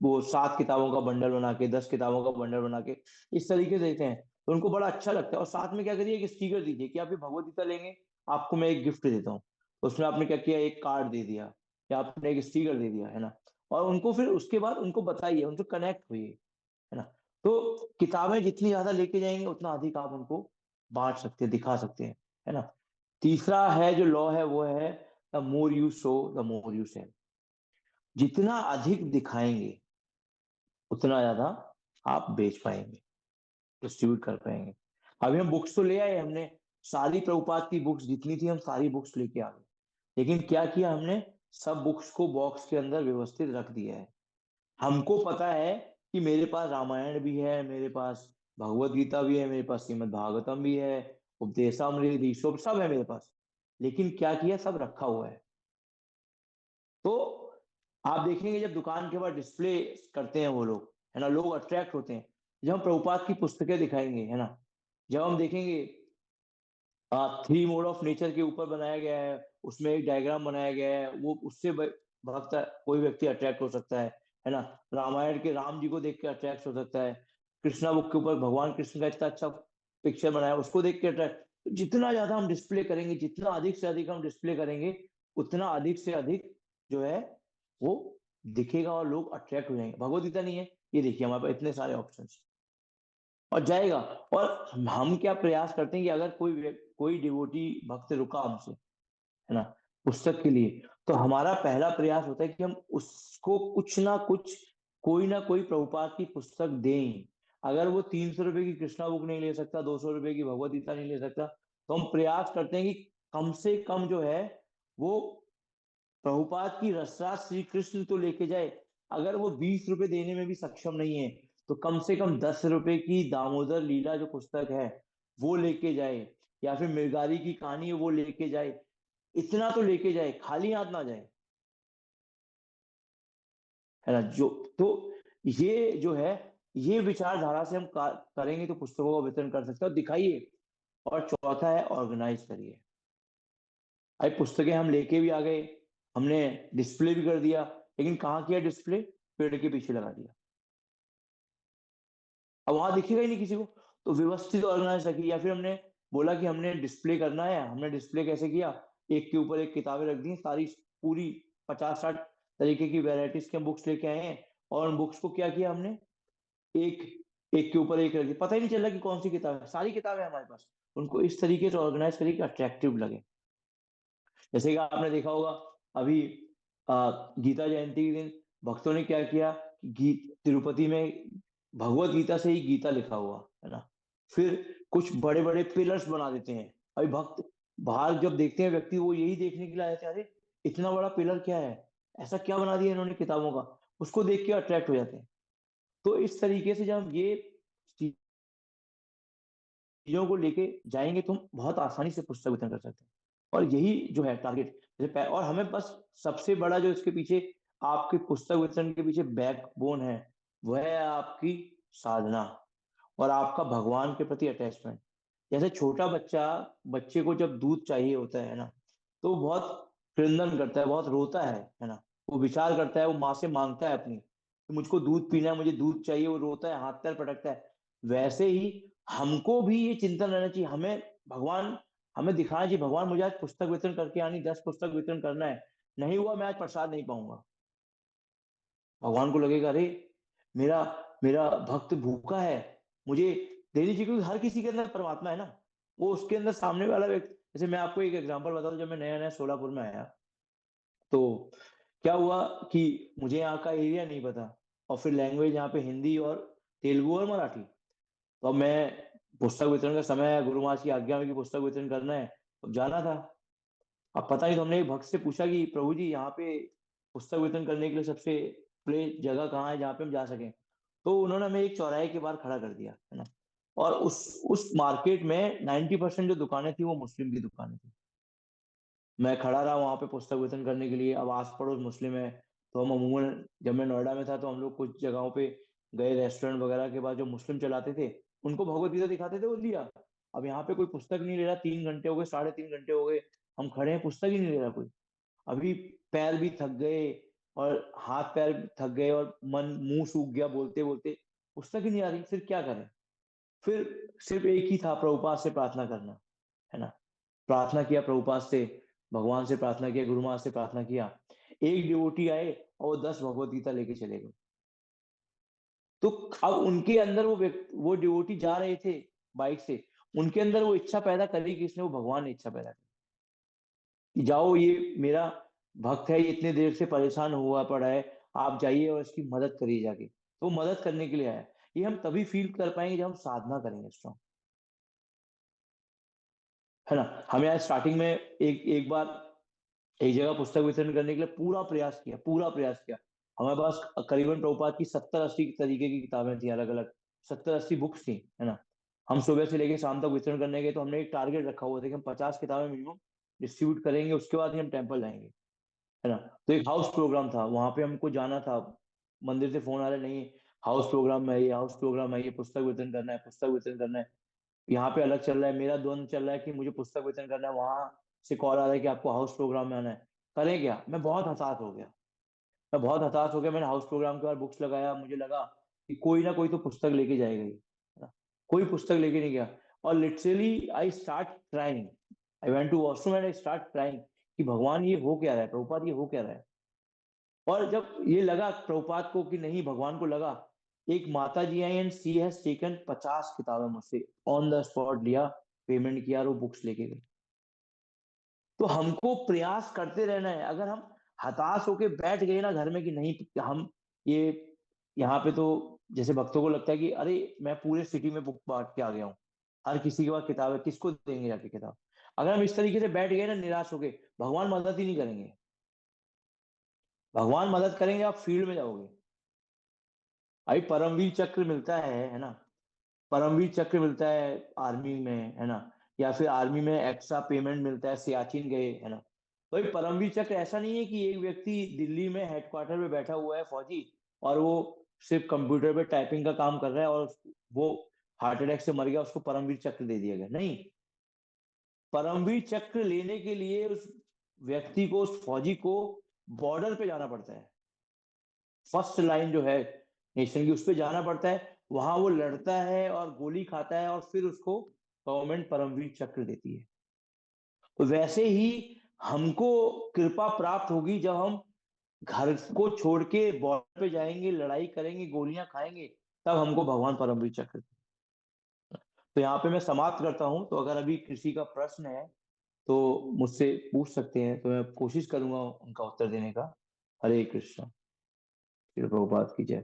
वो 7 किताबों का बंडल बना के, 10 किताबों का बंडल बना के, इस तरीके से देते हैं, तो उनको बड़ा अच्छा लगता है। और साथ में क्या करिए, एक स्टिकर दीजिए कि आप ये भगवत गीता लेंगे, आपको मैं एक गिफ्ट देता हूँ। उसमें आपने क्या किया, एक कार्ड दे दिया, या आपने एक स्टिकर दे दिया, है ना। और उनको फिर उसके बाद उनको बताइए, उनसे कनेक्ट हुई, है ना। तो किताबें जितनी ज्यादा लेके जाएंगे, उतना अधिक आप उनको बांट सकते हैं, दिखा सकते हैं, है ना। तीसरा है जो लॉ है, वो है the more you show the more you sell. जितना अधिक दिखाएंगे, उतना ज्यादा आप बेच पाएंगे, डिस्ट्रीब्यूट कर पाएंगे। अभी हम बुक्स तो ले आए, हमने सारी प्रभुपाद की बुक्स जितनी थी, हम सारी बुक्स लेके आ गए, लेकिन क्या किया हमने, सब बुक्स को बॉक्स के अंदर व्यवस्थित रख दिया है। हमको पता है कि मेरे पास रामायण भी है, मेरे पास भगवत गीता भी है, मेरे पास श्रीमद् भागवतम भी है, उपदेशामृत, ईसोप सब है मेरे पास, लेकिन क्या किया, सब रखा हुआ है। तो आप देखेंगे, जब दुकान के बाद डिस्प्ले करते हैं वो लोग, है ना, लोग अट्रैक्ट होते हैं। जब हम प्रभुपाद की पुस्तकें दिखाएंगे, है ना, जब हम देखेंगे 3 मोड ऑफ नेचर के ऊपर बनाया गया है, उसमें एक डायग्राम बनाया गया है, वो उससे भक्त कोई व्यक्ति अट्रैक्ट हो सकता है ना। रामायण के राम जी को देख के अट्रैक्ट हो सकता है। कृष्णा बुक के ऊपर भगवान कृष्ण का इतना अच्छा पिक्चर बनाया, उसको देख के अट्रैक्ट। जितना ज्यादा हम डिस्प्ले करेंगे, जितना अधिक से अधिक हम डिस्प्ले करेंगे, उतना अधिक से अधिक जो है वो दिखेगा, और लोग अट्रैक्ट हो जाएंगे। भगवत गीता नहीं है, ये देखिए हमारे पास इतने सारे ऑप्शन, और जाएगा। और हम क्या प्रयास करते हैं कि अगर कोई डिवोटी भक्त रुका हमसे, है ना, पुस्तक के लिए, तो हमारा पहला प्रयास होता है कि हम उसको कुछ ना कुछ, कोई ना कोई प्रभुपाद की पुस्तक दें। अगर वो 300 रुपए की कृष्णा बुक नहीं ले सकता, 200 रुपए की भगवत गीता नहीं ले सकता, तो हम प्रयास करते हैं कि कम से कम जो है वो प्रभुपाद की रसराज श्री कृष्ण तो लेके जाए। अगर वो 20 रुपए देने में भी सक्षम नहीं है, तो कम से कम 10 रुपए की दामोदर लीला जो पुस्तक है वो लेके जाए, या फिर मिर्गारी की कहानी है वो लेके जाए। इतना तो लेके जाए, खाली हाथ ना जाए, है ना। जो तो ये जो है, ये विचारधारा से हम करेंगे, तो पुस्तकों का वितरण कर सकते हैं, और दिखाइए। और चौथा है, ऑर्गेनाइज करिए। भाई पुस्तकें हम लेके भी आ गए, हमने डिस्प्ले भी कर दिया, लेकिन कहाँ किया डिस्प्ले, पेड़ के पीछे लगा दिया, अब वहां दिखेगा ही नहीं किसी को। तो व्यवस्थित ऑर्गेनाइज रखिए। या फिर हमने बोला कि हमने डिस्प्ले करना है, हमने डिस्प्ले कैसे किया, एक के ऊपर एक किताबें रख दी, सारी पूरी 50-60 तरीके की वेराइटीज के बुक्स लेके आए हैं, और उन बुक्स को क्या किया हमने, एक एक के ऊपर एक रख दिया, पता ही नहीं चला कि कौन सी किताब है, सारी किताबें हमारे पास। उनको इस तरीके से ऑर्गेनाइज करिए कि अट्रैक्टिव लगे। जैसे कि आपने देखा होगा, अभी गीता जयंती के दिन भक्तों ने क्या किया, गीत तिरुपति में भगवत गीता से ही गीता लिखा हुआ, है ना। फिर कुछ बड़े बड़े पिलर्स बना देते हैं। अभी भक्त बाहर जब देखते हैं व्यक्ति, वो यही देखने के लिए आए थे, अरे इतना बड़ा पिलर क्या है, ऐसा क्या बना दिया इन्होंने किताबों का, उसको देख के अट्रैक्ट हो जाते हैं। तो इस तरीके से जब हम ये चीजों को लेके जाएंगे, तो हम बहुत आसानी से पुस्तक वितरण कर सकते हैं। और यही जो है टारगेट, और हमें बस सबसे बड़ा जो इसके पीछे, आपकी पुस्तक वितरण के पीछे बैकबोन है, वह है आपकी साधना और आपका भगवान के प्रति अटैचमेंट। जैसे छोटा बच्चा, बच्चे को जब दूध चाहिए होता है ना, तो वो बहुत क्रंदन करता है, बहुत रोता है ना। वो विचार करता है, वो माँ से मांगता है अपनी कि मुझको दूध पीना है, मुझे दूध चाहिए, वो रोता है, हाथ पैर पटकता है। वैसे ही हमको भी ये चिंतन रहना चाहिए, हमें भगवान, हमें दिखाना चाहिए भगवान मुझे आज पुस्तक वितरण करके आनी, 10 पुस्तक वितरण करना है, नहीं हुआ मैं आज प्रसाद नहीं पाऊंगा। भगवान को लगेगा अरे मेरा मेरा भक्त भूखा है, मुझे देनी चाहिए, क्योंकि हर किसी के अंदर परमात्मा है ना। वो उसके अंदर सामने वाला व्यक्ति, जैसे मैं आपको एक एग्जांपल बताऊं, जब मैं नया नया सोलापुर में आया, तो क्या हुआ कि मुझे यहाँ का एरिया नहीं पता, और फिर लैंग्वेज यहाँ पे हिंदी और तेलुगु और मराठी। तो अब मैं, पुस्तक वितरण का समय है, गुरु महाराज की आज्ञा में कि पुस्तक वितरण करना है, तो जाना था। अब पता नहीं, तो हमने एक भक्त से पूछा कि प्रभु जी यहाँ पे पुस्तक वितरण करने के लिए सबसे प्ले जगह कहाँ है जहाँ पे हम जा सकें। तो उन्होंने हमें एक चौराहे के बाहर खड़ा कर दिया है ना। और उस मार्केट में 90% जो दुकानें थी वो मुस्लिम की दुकानें थी। मैं खड़ा रहा वहां पे पुस्तक वितरण करने के लिए। अब आस पड़ोस मुस्लिम है, तो हम अमूमन, जब मैं नोएडा में था तो हम लोग कुछ जगहों पे गए, रेस्टोरेंट वगैरह के बाद जो मुस्लिम चलाते थे, उनको भगवत गीता दिखाते थे, वो लिया। अब यहाँ पे कोई पुस्तक नहीं ले रहा, 3 घंटे हो गए, 3.5 घंटे हो गए, हम खड़े हैं, पुस्तक ही नहीं ले रहा कोई। अभी पैर भी थक गए, और हाथ पैर थक गए, और मन मुंह सूख गया बोलते बोलते, पुस्तक ही नहीं आ रही, फिर क्या करें। फिर सिर्फ एक ही था, प्रभुपाद से प्रार्थना करना, है ना। प्रार्थना किया प्रभुपाद से, भगवान से प्रार्थना किया, गुरु महाराज से प्रार्थना किया। एक डिवोटी आए और वो 10 भगवत गीता लेके चले गए। तो अब उनके अंदर वो डिवोटी जा रहे थे बाइक से, उनके अंदर वो इच्छा पैदा करी, किसने? वो भगवान ने इच्छा पैदा की कि जाओ, ये मेरा भक्त है, ये इतने देर से परेशान हुआ पड़ा है, आप जाइए और इसकी मदद करिए जाके। तो वो मदद करने के लिए आया। ये हम तभी फील कर पाएंगे जब हम साधना करेंगे स्ट्रॉन्ग, है ना। हमें आज स्टार्टिंग में एक एक बार एक जगह पुस्तक वितरण करने के लिए पूरा प्रयास किया। हमारे पास करीबन प्रभुपाद की 70-80 तरीके की किताबें थी, अलग अलग 70-80 बुक्स थी, है ना। हम सुबह से लेकर शाम तक वितरण करने गए, तो हमने एक टारगेट रखा हुआ था कि हम 50 किताबें मिनिमम डिस्ट्रीब्यूट करेंगे, उसके बाद ही हम टेम्पल जाएंगे, है ना। तो एक हाउस प्रोग्राम था, वहां पे हमको जाना था। मंदिर से फोन आ रहा, नहीं हाउस प्रोग्राम है ये, हाउस प्रोग्राम है ये, पुस्तक वितरण करना है, पुस्तक वितरण करना है। यहाँ पे अलग चल रहा है, मेरा द्वंद चल रहा है कि मुझे पुस्तक वितरण करना है, वहां से कॉल आ रहा है कि आपको हाउस प्रोग्राम में आना है। करें क्या? मैं बहुत हताश हो गया, मैंने हाउस प्रोग्राम के बाद बुक्स लगाया, मुझे लगा कि कोई ना कोई तो पुस्तक लेके जाएगा ही, है ना। कोई पुस्तक लेके नहीं गया। और literally I start crying, I went to washroom and I start crying कि भगवान ये हो क्या रहा है, प्रभुपाद ये हो क्या रहा है। और जब ये लगा प्रभुपाद को कि नहीं, भगवान को लगा, एक माता जी आई एंड सी हैज टेकन 50 किताबें मुझसे, ऑन द स्पॉट लिया, पेमेंट किया और वो बुक्स लेके गई। तो हमको प्रयास करते रहना है। अगर हम हताश होके बैठ गए ना घर में कि नहीं हम ये यहाँ पे, तो जैसे भक्तों को लगता है कि अरे मैं पूरे सिटी में बुक बांट के आ गया हूँ, हर किसी के पास किताब है, किसको देंगे जाके किताब। अगर हम इस तरीके से बैठ गए ना निराश होके, भगवान मदद ही नहीं करेंगे। भगवान मदद करेंगे आप फील्ड में जाओगे। अभी परमवीर चक्र मिलता है ना। परमवीर चक्र मिलता है आर्मी में, है ना। या फिर आर्मी में एक्स्ट्रा पेमेंट मिलता है, सियाचिन गए, है ना। तो ये परमवीर चक्र ऐसा नहीं है कि एक व्यक्ति दिल्ली में हेडक्वार्टर में बैठा हुआ है फौजी, और वो सिर्फ कंप्यूटर पे टाइपिंग का काम कर रहा है, और वो हार्ट अटैक से मर गया, उसको परमवीर चक्र दे दिया गया, नहीं। परमवीर चक्र लेने के लिए उस व्यक्ति को, उस फौजी को बॉर्डर पे जाना पड़ता है। फर्स्ट लाइन जो है नेशन की, उस पर जाना पड़ता है, वहां वो लड़ता है और गोली खाता है, और फिर उसको गवर्नमेंट परमवीर चक्र देती है। तो वैसे ही हमको कृपा प्राप्त होगी जब हम घर को छोड़ के बॉर्डर पे जाएंगे, लड़ाई करेंगे, गोलियां खाएंगे, तब हमको भगवान परमवीर चक्र। तो यहाँ पे मैं समाप्त करता हूँ। तो अगर अभी किसी का प्रश्न है तो मुझसे पूछ सकते हैं, तो मैं कोशिश करूंगा उनका उत्तर देने का। हरे कृष्ण। श्री प्रभुपाद की जय।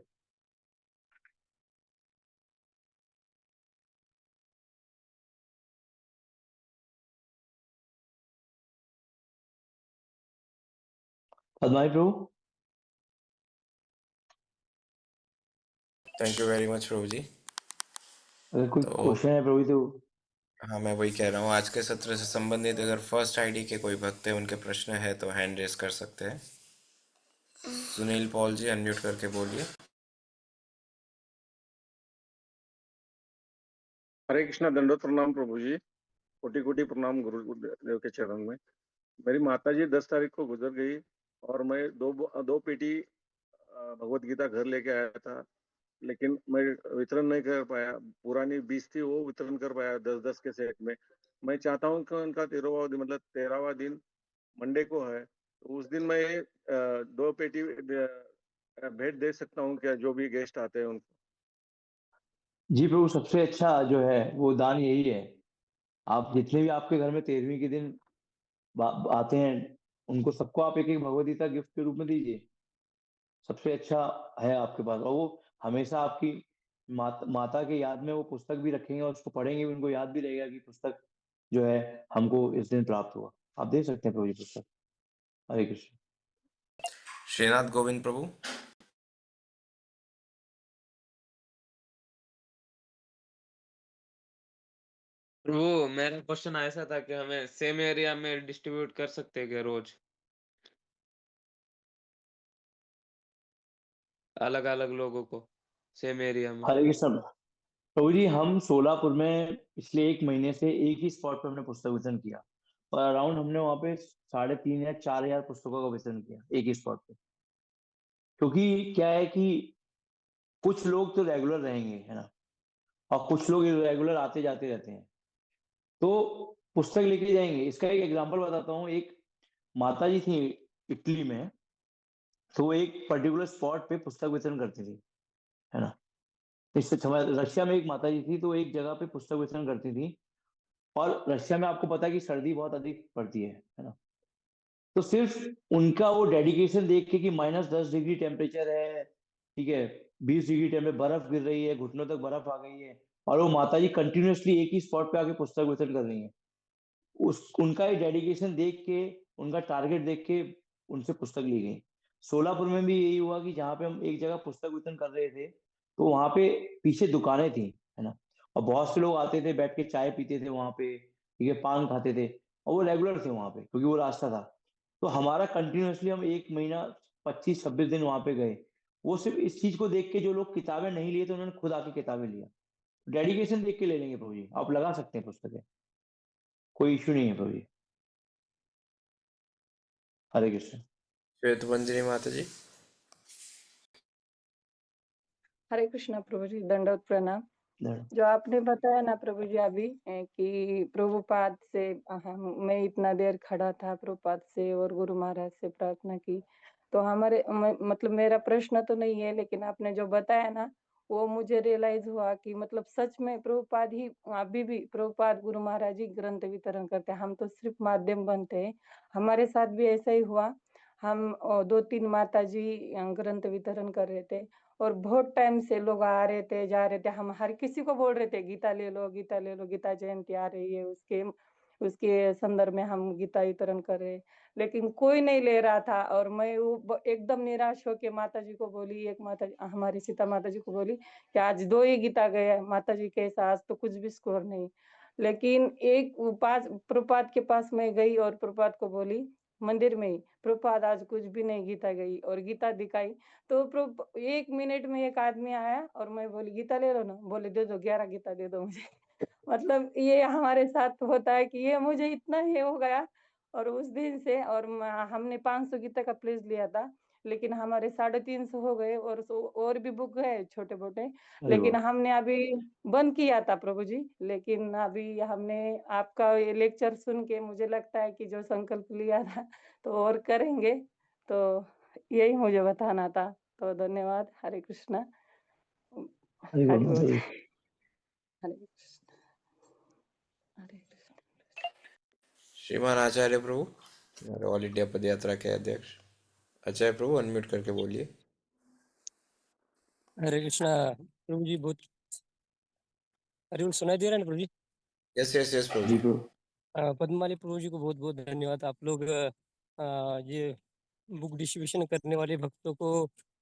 पदमाई प्रभु। थैंक यू वेरी मच प्रभु जी। अगर कोई तो क्वेश्चन है प्रभु तो हाँ, मैं वही कह रहा हूँ, आज के सत्र से संबंधित अगर फर्स्ट आईडी के कोई भक्त है, उनके प्रश्न है तो हैंड रेस कर सकते हैं। सुनील पॉल जी, अनम्यूट करके बोलिए। हरे कृष्णा, दंडोत प्रणाम प्रभु जी। कोटि कोटि प्रणाम गुरुदेव के चरण में। मेरी माता जी 10 तारीख को गुजर गई और मैं दो पेटी भगवत गीता घर लेके आया था, लेकिन मैं वितरण नहीं कर पाया। पुरानी 20 थी, वो वितरण कर पाया 10-10 के सेट में। मैं चाहता हूँ कि उनका 13वां दिन, मतलब 13वां दिन मंडे को है, तो उस दिन मैं 2 पेटी भेंट दे सकता हूँ क्या, जो भी गेस्ट आते हैं उनको? जी प्रभु, सबसे अच्छा जो है वो दान यही है। आप जितने भी आपके घर में 13वीं के दिन आते हैं, उनको सबको आप एक एक भगवद गीता गिफ्ट के रूप में दीजिए। सबसे अच्छा है आपके पास, और वो हमेशा आपकी माता के याद में वो पुस्तक भी रखेंगे और उसको पढ़ेंगे भी, उनको याद भी रहेगा कि पुस्तक जो है हमको इस दिन प्राप्त हुआ। आप दे सकते हैं प्रभु जी पुस्तक। हरे कृष्ण। श्रीनाथ गोविंद प्रभु। वो मेरा क्वेश्चन ऐसा था कि हमें सेम एरिया में डिस्ट्रीब्यूट कर सकते हैं क्या रोज, अलग अलग लोगों को सेम एरिया में? हरे कृष्ण प्रभु जी, हम सोलापुर में पिछले 1 महीने से एक ही स्पॉट पे हमने पुस्तक वितरण किया, और अराउंड हमने वहाँ पे 3,500 या 4,000 पुस्तकों का वितरण किया एक ही स्पॉट पे। क्योंकि क्या है कि कुछ लोग तो रेगुलर रहेंगे, है ना, और कुछ लोग रेगुलर आते जाते रहते हैं, तो पुस्तक लेके जाएंगे। इसका एक एग्जांपल बताता हूँ। एक माता जी थी इटली में, तो वो एक पर्टिकुलर स्पॉट पे पुस्तक वितरण करती थी, है ना। इससे रशिया में एक माता जी थी, तो एक जगह पे पुस्तक वितरण करती थी। और रशिया में आपको पता है कि सर्दी बहुत अधिक पड़ती है ना। तो सिर्फ उनका वो डेडिकेशन देख के कि -10 डिग्री टेम्परेचर है, ठीक है, 20 डिग्री टेम्परेचर, बर्फ गिर रही है, घुटनों तक बर्फ आ गई है, और वो माता जी कंटिन्यूअसली एक ही स्पॉट पे आके पुस्तक वितरण कर रही है। उस उनका ये डेडिकेशन देख के, उनका टारगेट देख के उनसे पुस्तक ली गई। सोलापुर में भी यही हुआ कि जहाँ पे हम एक जगह पुस्तक वितरण कर रहे थे, तो वहां पे पीछे दुकानें थी, है ना, और बहुत से लोग आते थे, बैठ के चाय पीते थे वहां पे, ठीक है, पान खाते थे, और वो रेगुलर थे वहां पे क्योंकि वो रास्ता था। तो हमारा कंटिन्यूअसली हम 1 महीना 25-26 दिन वहां पे गए। वो सिर्फ इस चीज को देख के, जो लोग किताबें नहीं लिए थे उन्होंने खुद आके किताबें लिया। डेडिकेशन देख के ले लेंगे प्रभु जी, आप लगा सकते हैं पुस्तकें, कोई इश्यू नहीं है प्रभु जी। हरे कृष्ण। श्वेतबंदिनी माता जी। हरे कृष्णा प्रभु जी, दंडवत प्रणाम। धन्यवाद। जो आपने बताया ना प्रभु जी अभी कि प्रभुपाद से मैं इतना देर खड़ा था, प्रभुपाद से और गुरु महाराज से प्रार्थना की, तो मतलब मेरा प्रश्न तो नहीं है, लेकिन आपने जो बताया ना वो मुझे रियलाइज हुआ कि मतलब सच में प्रभुपाद ही अभी भी, प्रभुपाद गुरु महाराज ही ग्रंथ वितरण करते हैं, हम तो सिर्फ माध्यम बनते हैं। हमारे साथ भी ऐसा ही हुआ। हम 2-3 माता जी ग्रंथ वितरण कर रहे थे, और बहुत टाइम से लोग आ रहे थे, जा रहे थे, हम हर किसी को बोल रहे थे गीता ले लो, गीता ले लो, गीता जयंती आ रही है, उसके उसके संदर्भ में हम गीता वितरण कर रहे हैं, लेकिन कोई नहीं ले रहा था। और मैं एकदम निराश होके माता जी को बोली, एक माता हमारी सीता माता जी को बोली कि आज 2 ही गीता गए माता जी, कैसा, आज तो कुछ भी स्कोर नहीं। लेकिन एक 5 प्रपात के पास मैं गई और प्रपात को बोली मंदिर में ही, प्रपात आज कुछ भी नहीं गीता गई, और गीता दिखाई। तो 1 मिनट में एक आदमी आया और मैं बोली गीता ले लो ना, बोले दे दो 11 गीता दे दो मुझे। मतलब ये हमारे साथ होता है कि ये मुझे इतना ये हो गया। और उस दिन से, और हमने 500 गीता का प्लेज लिया था, लेकिन हमारे 350 हो गए, और भी बुक गए छोटे मोटे, अरे लेकिन वाह। हमने अभी बंद किया था प्रभु जी। लेकिन अभी हमने आपका ये लेक्चर सुन के मुझे लगता है कि जो संकल्प लिया था तो और करेंगे। तो यही मुझे बताना था। तो धन्यवाद। हरे कृष्णा। हरे हरि बोल बोल। माता जी। हरे कृष्ण। हरे कृष्ण। श्रीमान आचार्य प्रभु, हमारे ऑल इंडिया पद यात्रा के अध्यक्ष। आचार्य प्रभु, अनम्यूट करके बोलिए। हरे कृष्णा प्रभु जी। बहुत हरि बोल, सुनाई दे रहा है ना प्रभु जी? यस यस यस प्रभु जी जी। प्रभु। पद्माली प्रभु जी को बहुत बहुत धन्यवाद। आप लोग ये बुक डिस्ट्रीब्यूशन करने वाले भक्तों को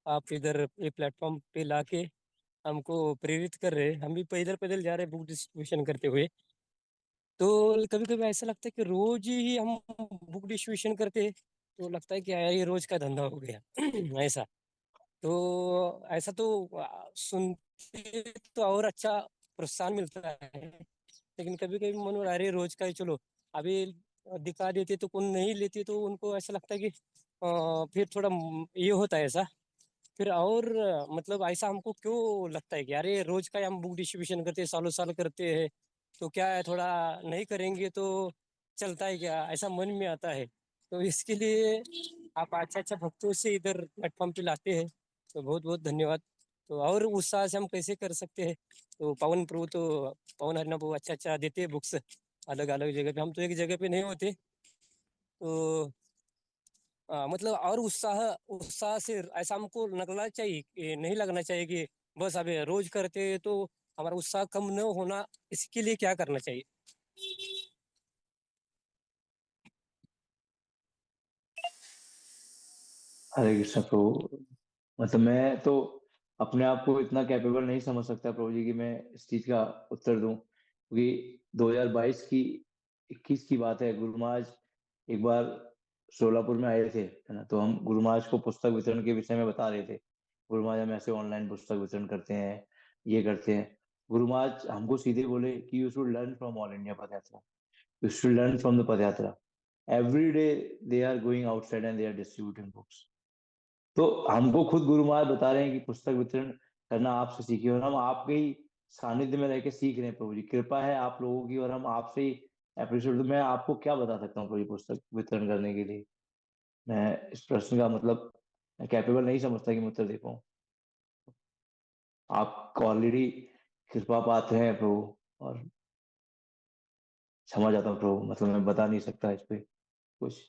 आप इधर ये प्लेटफॉर्म पे लाके हमको प्रेरित कर रहे हैं। हम भी पैदल पैदल जा रहे हैं बुक डिस्ट्रीब्यूशन करते हुए। तो कभी कभी ऐसा लगता है कि रोज ही हम बुक डिस्ट्रीब्यूशन करते हैं, तो लगता है कि यार ये रोज का धंधा हो गया ऐसा। तो ऐसा तो सुनते तो और अच्छा प्रोत्साहन मिलता है, लेकिन कभी कभी मन में अरे रोज का ही चलो अभी दिखा देते तो कौन नहीं लेते, तो उनको ऐसा लगता है कि फिर थोड़ा ये होता है ऐसा। फिर और मतलब ऐसा हमको क्यों लगता है कि अरे रोज का ही हम बुक डिस्ट्रीब्यूशन करते हैं, सालों साल करते हैं, तो क्या है थोड़ा नहीं करेंगे तो चलता है क्या, ऐसा मन में आता है। तो इसके लिए आप अच्छा अच्छा भक्तों से इधर प्लेटफॉर्म पे लाते हैं, तो बहुत बहुत धन्यवाद। तो और उत्साह से हम कैसे कर सकते हैं, तो पवन प्रभु तो पवन हरिना प्रभु अच्छा अच्छा देते हैं बुक्स अलग अलग जगह पे, हम तो एक जगह पे नहीं होते। तो मतलब और उत्साह उत्साह से ऐसा हमको लगना चाहिए कि नहीं लगना चाहिए कि बस अभी रोज करते हैं तो हमारा उत्साह कम न होना, इसके लिए क्या करना चाहिए? हरे कृष्ण प्रभु। मतलब मैं तो अपने आप को इतना कैपेबल नहीं समझ सकता प्रभु जी कि मैं इस चीज का उत्तर दूं, क्योंकि 2022 की 21 की बात है। गुरु महाराज एक बार सोलापुर में आए थे, है ना, तो हम गुरु महाराज को पुस्तक वितरण के विषय में बता रहे थे। गुरु महाराज हम ऐसे ऑनलाइन पुस्तक वितरण करते हैं, ये करते हैं। गुरु महाराज हमको सीधे बोले कि you should learn from all India padyatra, you should learn from the padyatra. Every day they are going outside and they are distributing books. तो हमको खुद गुरु महाराज बता रहे हैं कि पुस्तक वितरण करना आपसे सीखिए, और हम आपके ही सानिध्य में रह के सीख रहे हैं प्रभु जी। कृपा है आप लोगों की, और हम आपसे ही अप्रिशिएट। तो मैं आपको क्या बता सकता हूँ प्रभु जी पुस्तक वितरण करने के लिए? मैं इस प्रश्न का मतलब मैं कैपेबल नहीं समझता कि मैं उत्तर दे पाऊँ। आप ऑलरेडी कृपा पात्र हैं प्रभु, और क्षमा चाहता हूँ प्रभु, मतलब मैं बता नहीं सकता इस पे कुछ।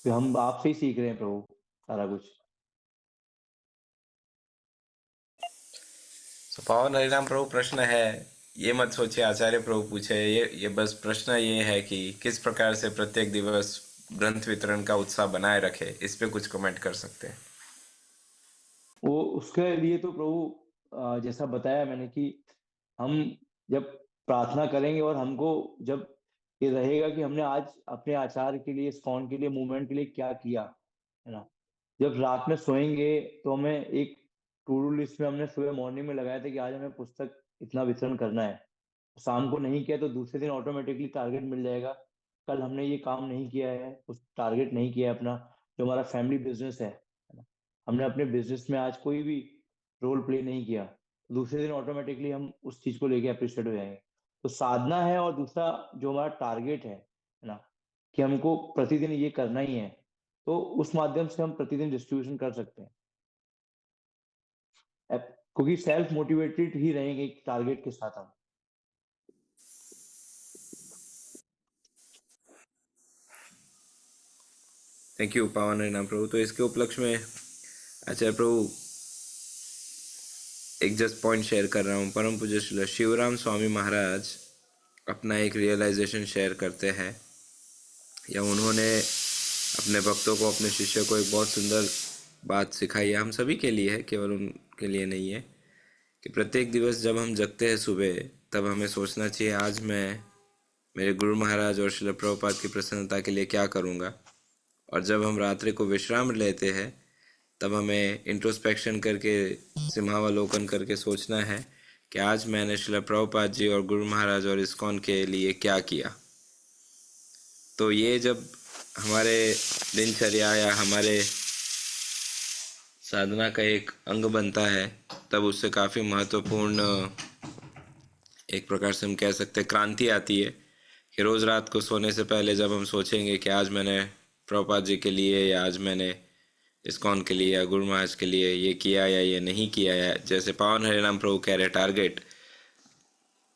कि हम आपसे ही सीख रहे हैं प्रभु सारा कुछ। तो पवन हरिनाम प्रभु, प्रश्न है, ये मत सोचिए आचार्य प्रभु पूछे, ये बस प्रश्न ये है कि किस प्रकार से प्रत्येक दिवस ग्रंथ वितरण का उत्साह बनाए रखे, इस पे कुछ कमेंट कर सकते हैं? वो उसके लिए तो प्रभु जैसा बताया मैंने कि हम जब प्रार्थना करेंगे, और हमको जब ये रहेगा कि हमने आज अपने आचार के लिए, इस्कॉन के लिए, मूवमेंट के लिए क्या किया, है ना। जब रात में सोएंगे तो हमें एक टू डू लिस्ट में हमने सुबह मॉर्निंग में लगाया था कि आज हमें पुस्तक इतना वितरण करना है। शाम को नहीं किया तो दूसरे दिन ऑटोमेटिकली टारगेट मिल जाएगा। कल हमने ये काम नहीं किया है, उस टारगेट नहीं किया है अपना, जो हमारा फैमिली बिजनेस है ना, हमने अपने बिजनेस में आज कोई भी रोल प्ले नहीं किया, तो दूसरे दिन ऑटोमेटिकली हम उस चीज को लेके अप्रिशिएट हो जाएंगे। तो साधना है, और दूसरा जो हमारा टारगेट है ना, कि हमको प्रतिदिन ये करना ही है, तो उस माध्यम से हम प्रतिदिन डिस्ट्रीब्यूशन कर सकते हैं। क्योंकि सेल्फ मोटिवेटेड ही रहेंगे एक टारगेट के साथ हम। थैंक यू पवन हरिनाम प्रभु। तो इसके उपलक्ष्य में आचार्य प्रभु एक जस्ट पॉइंट शेयर कर रहा हूँ। परम पूज्य श्री शिवराम स्वामी महाराज अपना एक रियलाइजेशन शेयर करते हैं, या उन्होंने अपने भक्तों को, अपने शिष्य को एक बहुत सुंदर बात सिखाई है, हम सभी के लिए है, केवल उनके लिए नहीं है, कि प्रत्येक दिवस जब हम जगते हैं सुबह, तब हमें सोचना चाहिए आज मैं मेरे गुरु महाराज और श्रील प्रभुपाद की प्रसन्नता के लिए क्या करूँगा। और जब हम रात्रि को विश्राम लेते हैं, तब हमें इंट्रोस्पेक्शन करके, सिंहावलोकन करके सोचना है कि आज मैंने श्रील प्रभुपाद जी और गुरु महाराज और इस्कॉन के लिए क्या किया। तो ये जब हमारे दिनचर्या या हमारे साधना का एक अंग बनता है, तब उससे काफ़ी महत्वपूर्ण, एक प्रकार से हम कह सकते हैं, क्रांति आती है। कि रोज़ रात को सोने से पहले जब हम सोचेंगे कि आज मैंने प्रभुपाद जी के लिए, या आज मैंने इस्कॉन के लिए या गुरु महाराज के लिए ये किया या ये नहीं किया, या जैसे पावन हरिनाम प्रभु कह रहे टारगेट,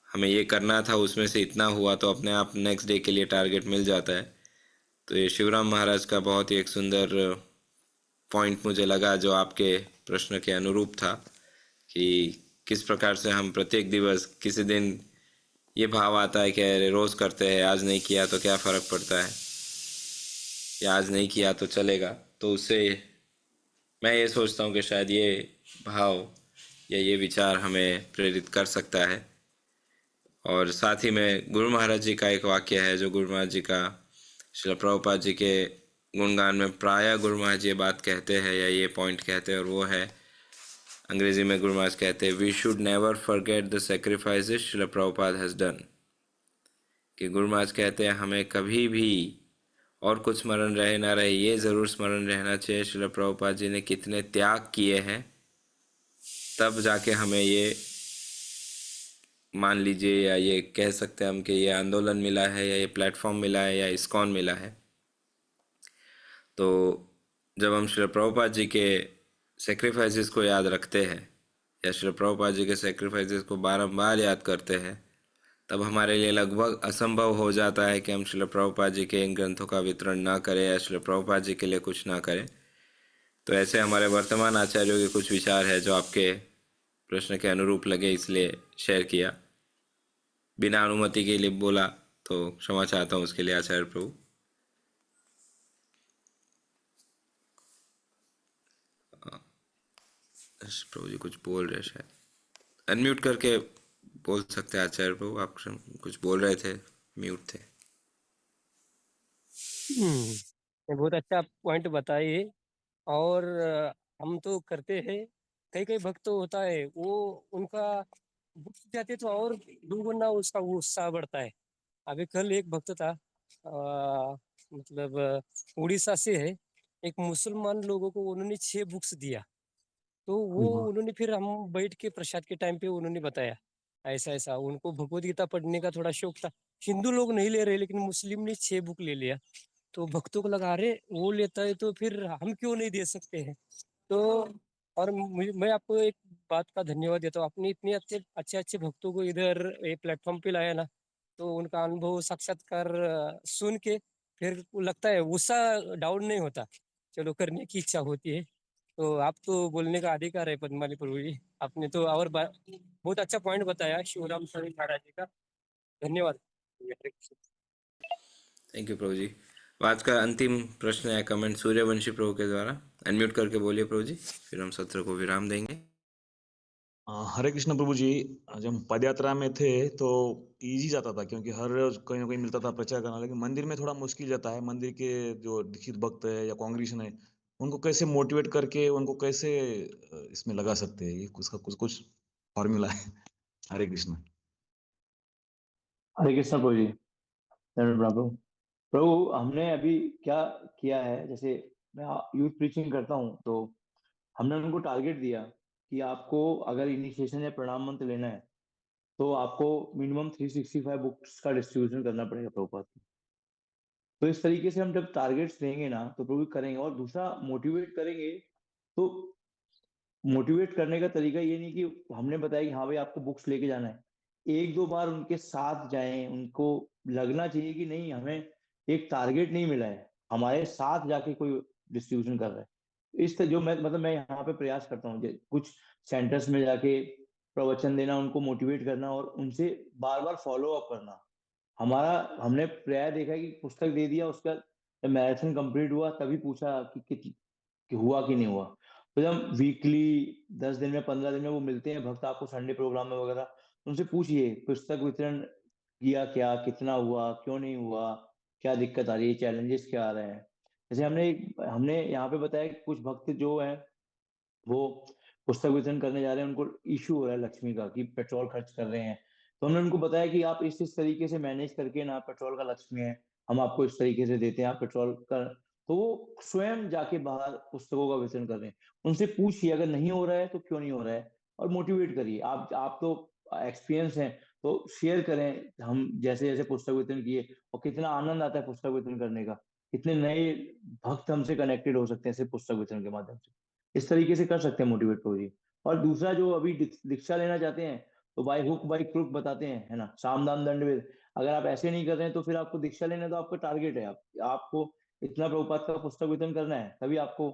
हमें ये करना था, उसमें से इतना हुआ, तो अपने आप नेक्स्ट डे के लिए टारगेट मिल जाता है। तो ये शिवराम महाराज का बहुत ही एक सुंदर पॉइंट मुझे लगा, जो आपके प्रश्न के अनुरूप था, कि किस प्रकार से हम प्रत्येक दिवस, किसी दिन ये भाव आता है कि अरे रोज़ करते हैं, आज नहीं किया तो क्या फ़र्क पड़ता है, या आज नहीं किया तो चलेगा। तो उससे मैं ये सोचता हूँ कि शायद ये भाव, या ये विचार हमें प्रेरित कर सकता है। और साथ ही में गुरु महाराज जी का एक वाक्य है जो गुरु महाराज जी का श्रील प्रभुपाद जी के गुणगान में प्रायः गुरु महाराज जी ये बात कहते हैं या ये पॉइंट कहते हैं, और वो है अंग्रेजी में गुरु महाराज कहते हैं, we should never forget the sacrifices Srila Prabhupada has done. कि गुरु महाराज कहते हैं हमें कभी भी और कुछ स्मरण रहे ना रहे, ये ज़रूर स्मरण रहना चाहिए श्रील प्रभुपाद जी ने कितने त्याग किए हैं, तब जाके हमें ये मान लीजिए या ये कह सकते हैं हम कि ये आंदोलन मिला है या ये प्लेटफॉर्म मिला है या इस्कॉन मिला है। तो जब हम श्री प्रभुपाद जी के सेक्रीफाइसेस को याद रखते हैं या श्री प्रभुपाद जी के सेक्रीफाइसेस को बारंबार याद करते हैं, तब हमारे लिए लगभग असंभव हो जाता है कि हम श्री प्रभुपाद जी के इन ग्रंथों का वितरण ना करें या श्री प्रभुपाद जी के लिए कुछ ना करें। तो ऐसे हमारे वर्तमान आचार्यों के कुछ विचार है जो आपके प्रश्न के अनुरूप लगे, इसलिए शेयर किया। बिना अनुमति के लिए बोला तो क्षमा चाहता हूँ उसके लिए आचार्य प्रभु। प्रभु जी कुछ बोल रहे, शायद अनम्यूट करके बोल सकते हैं आचार्य प्रभु, आप कुछ बोल रहे थे, म्यूट थे। ये बहुत अच्छा पॉइंट बताइए। और हम तो करते हैं, कई कई भक्त तो होता है वो उनका बुक जाते तो और दुगुना उसका वो उत्साह बढ़ता है। अभी कल एक भक्त था, मतलब उड़ीसा से है, एक मुसलमान लोगों को उन्होंने 6 बुक्स दिया। तो वो उन्होंने फिर हम बैठ के प्रसाद के टाइम पे उन्होंने बताया ऐसा ऐसा, उनको भगवत गीता पढ़ने का थोड़ा शौक था। हिंदू लोग नहीं ले रहे, लेकिन मुस्लिम ने 6 बुक ले लिया। तो भक्तों को लगा रहे वो लेता है तो फिर हम क्यों नहीं दे सकते हैं। तो और मैं आपको एक बात का धन्यवाद देता हूँ, आपने इतने अच्छे अच्छे अच्छे भक्तों को इधर ये प्लेटफॉर्म पे लाया ना, तो उनका अनुभव साक्षात्कार सुन के फिर लगता है उत्साह डाउन नहीं होता, चलो करने की इच्छा होती है। तो आप तो बोलने का अधिकार है पद्माली प्रभु जी, आपने तो और बहुत अच्छा पॉइंट बताया शिवराम स्वामी महाराज जी का। धन्यवाद। थैंक यू प्रभु जी। आज का अंतिम प्रश्न या कमेंट सूर्यवंशी प्रभु के द्वारा, अनम्यूट करके बोलिए प्रभु जी, फिर हम सत्र को विराम देंगे। हरे कृष्ण प्रभु जी। जब हम पद यात्रा में थे तो इजी जाता था, क्योंकि हर रोज कहीं ना कहीं मिलता था प्रचार करना, लेकिन मंदिर में थोड़ा मुश्किल जाता है। मंदिर के जो दीक्षित भक्त है या कांग्रेशन है, उनको कैसे मोटिवेट करके उनको कैसे इसमें लगा सकते हैं, ये उसका कुछ कुछ फॉर्मूला है? हरे कृष्ण। हरे कृष्ण प्रभु जी। धन्यवाद प्रभु। प्रभु हमने अभी क्या किया है, जैसे मैं यूथ प्रीचिंग करता हूँ, तो हमने उनको टारगेट दिया कि आपको अगर इनिशिएशन या प्रणाम मंत्र लेना है तो आपको मिनिमम 365 बुक्स का डिस्ट्रीब्यूशन करना पड़ेगा प्रभुपाद की। तो इस तरीके से हम जब टारगेट्स देंगे ना तो प्रभु करेंगे। और दूसरा मोटिवेट करेंगे, तो मोटिवेट करने का तरीका ये नहीं कि हमने बताया कि हाँ भाई आपको बुक्स लेके जाना है, एक दो बार उनके साथ जाएं, उनको लगना चाहिए कि नहीं हमें एक टारगेट नहीं मिला है, हमारे साथ जाके कोई डिस्ट्रीब्यूशन कर रहा है। इस जो मैं मतलब मैं यहाँ पे प्रयास करता हूँ कुछ सेंटर्स में जाके प्रवचन देना, उनको मोटिवेट करना और उनसे बार बार फॉलो अप करना। हमारा हमने प्राय देखा है कि पुस्तक दे दिया, उसका मैराथन कंप्लीट हुआ तभी पूछा कि हुआ कि नहीं हुआ। तो जब वीकली 10 दिन में 15 दिन में वो मिलते हैं भक्त आपको संडे प्रोग्राम में वगैरह, उनसे पूछिए पुस्तक वितरण किया क्या, कितना हुआ, क्यों नहीं हुआ, क्या दिक्कत आ रही है, चैलेंजेस क्या आ रहे हैं। जैसे हमने यहाँ पे बताया कि कुछ भक्त जो है वो पुस्तक वितरण करने जा रहे हैं, उनको इश्यू हो रहा है लक्ष्मी का कि पेट्रोल खर्च कर रहे हैं। तो हमने उनको बताया कि आप इस तरीके से मैनेज करके ना, पेट्रोल का लक्ष्मी है, हम आपको इस तरीके से देते हैं, आप पेट्रोल का। तो वो स्वयं जाके बाहर पुस्तकों का वितरण कर रहे हैं। उनसे पूछिए अगर नहीं हो रहा है तो क्यों नहीं हो रहा है, और मोटिवेट करिए। आप तो एक्सपीरियंस हैं तो शेयर करें, हम जैसे जैसे पुस्तक वितरण किए और कितना आनंद आता है पुस्तक वितरण करने का, कितने नए भक्त हमसे कनेक्टेड हो सकते हैं सिर्फ पुस्तक वितरण के माध्यम से। इस तरीके से कर सकते हैं मोटिवेट को जी। और दूसरा जो अभी दीक्षा लेना चाहते हैं तो बाई हुक बाई क्रुक बताते हैं, है ना, साम दाम दंड भेद। अगर आप ऐसे नहीं कर रहे हैं तो फिर आपको दीक्षा लेना, तो आपका टारगेट है आपको इतना प्रभुपाद का पुस्तक वितरण करना है, तभी आपको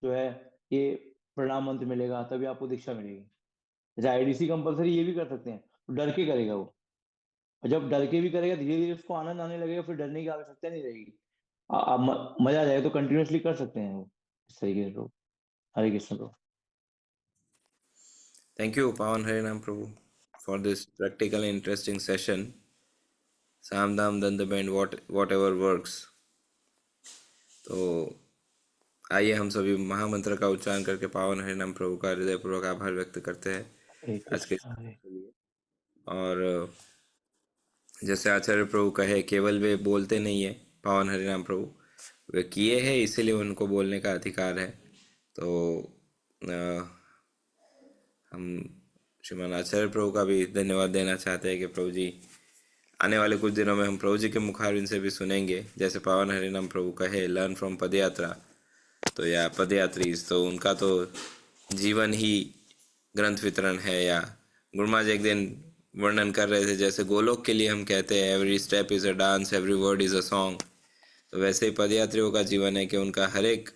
जो है ये प्रणाम मंत्र मिलेगा, तभी आपको दीक्षा मिलेगी। जैसे आईडीसी कंपलसरी ये भी कर सकते हैं, तो डर के करेगा वो, और जब डर के भी करेगा धीरे धीरे उसको आनंद आने लगेगा, फिर डरने की आवश्यकता नहीं रहेगी। मजा आ जाएगा, तो कंटिन्यूअसली कर सकते हैं वो इस तरीके से। तो हरे कृष्ण। तो Thank you, Pawan Harinam Prabhu, for this practical and interesting session. Sam Dam Danda Band, whatever works. तो आइए हम सभी महामंत्र का उच्चारण करके पावन हरिनाम प्रभु का हृदयपूर्वक आभार व्यक्त करते हैं हरे आज के कृष्णा हरे और जैसे आचार्य प्रभु कहे, केवल वे बोलते नहीं है पावन हरिनाम प्रभु, वे किए हैं, इसीलिए उनको बोलने का अधिकार है। तो हम श्रीमान आचार्य प्रभु का भी धन्यवाद देना चाहते हैं कि प्रभु जी आने वाले कुछ दिनों में हम प्रभु जी के मुखारविंद से भी सुनेंगे, जैसे पावन हरिनाम प्रभु कहे लर्न फ्रॉम पदयात्रा, तो या पदयात्री, तो उनका तो जीवन ही ग्रंथ वितरण है। या गुरु महाराज एक दिन वर्णन कर रहे थे, जैसे गोलोक के लिए हम कहते हैं every step is a dance, every word is a song, तो वैसे ही पदयात्रियों का जीवन है कि उनका हर एक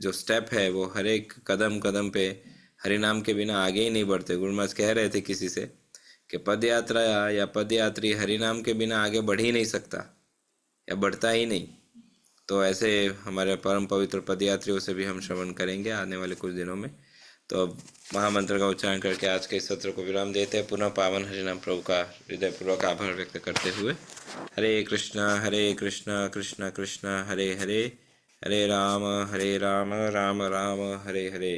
जो स्टेप है वो हर एक कदम कदम पे हरिनाम के बिना आगे ही नहीं बढ़ते। गुरु महाराज कह रहे थे किसी से कि पदयात्रा या पदयात्री हरिनाम के बिना आगे बढ़ ही नहीं सकता या बढ़ता ही नहीं। तो ऐसे हमारे परम पवित्र पदयात्रियों से भी हम श्रवण करेंगे आने वाले कुछ दिनों में। तो अब महामंत्र का उच्चारण करके आज के इस सत्र को विराम देते हैं, पुनः पावन हरिनाम प्रभु का हृदयपूर्वक आभार व्यक्त करते हुए हरे कृष्णा कृष्ण कृष्ण हरे हरे, हरे राम राम राम हरे हरे।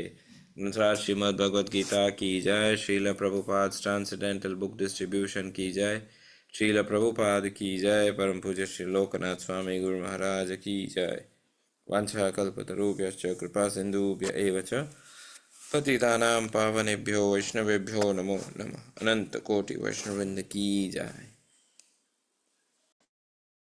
ग्रंथराज श्रीमद् भगवद गीता की जय, Srila Prabhupada transcendental book distribution की जय, श्रील प्रभुपाद की जय, परम पूज्य श्री लोकनाथ स्वामी गुरु महाराज की जय। वाञ्छाकल्पतरुभ्यश्च कृपा सिन्धुभ्य एव च पतितानां पावनेभ्यो वैष्णवेभ्यो नमो नमः। अनंत कोटि वैष्णववृंद की जय।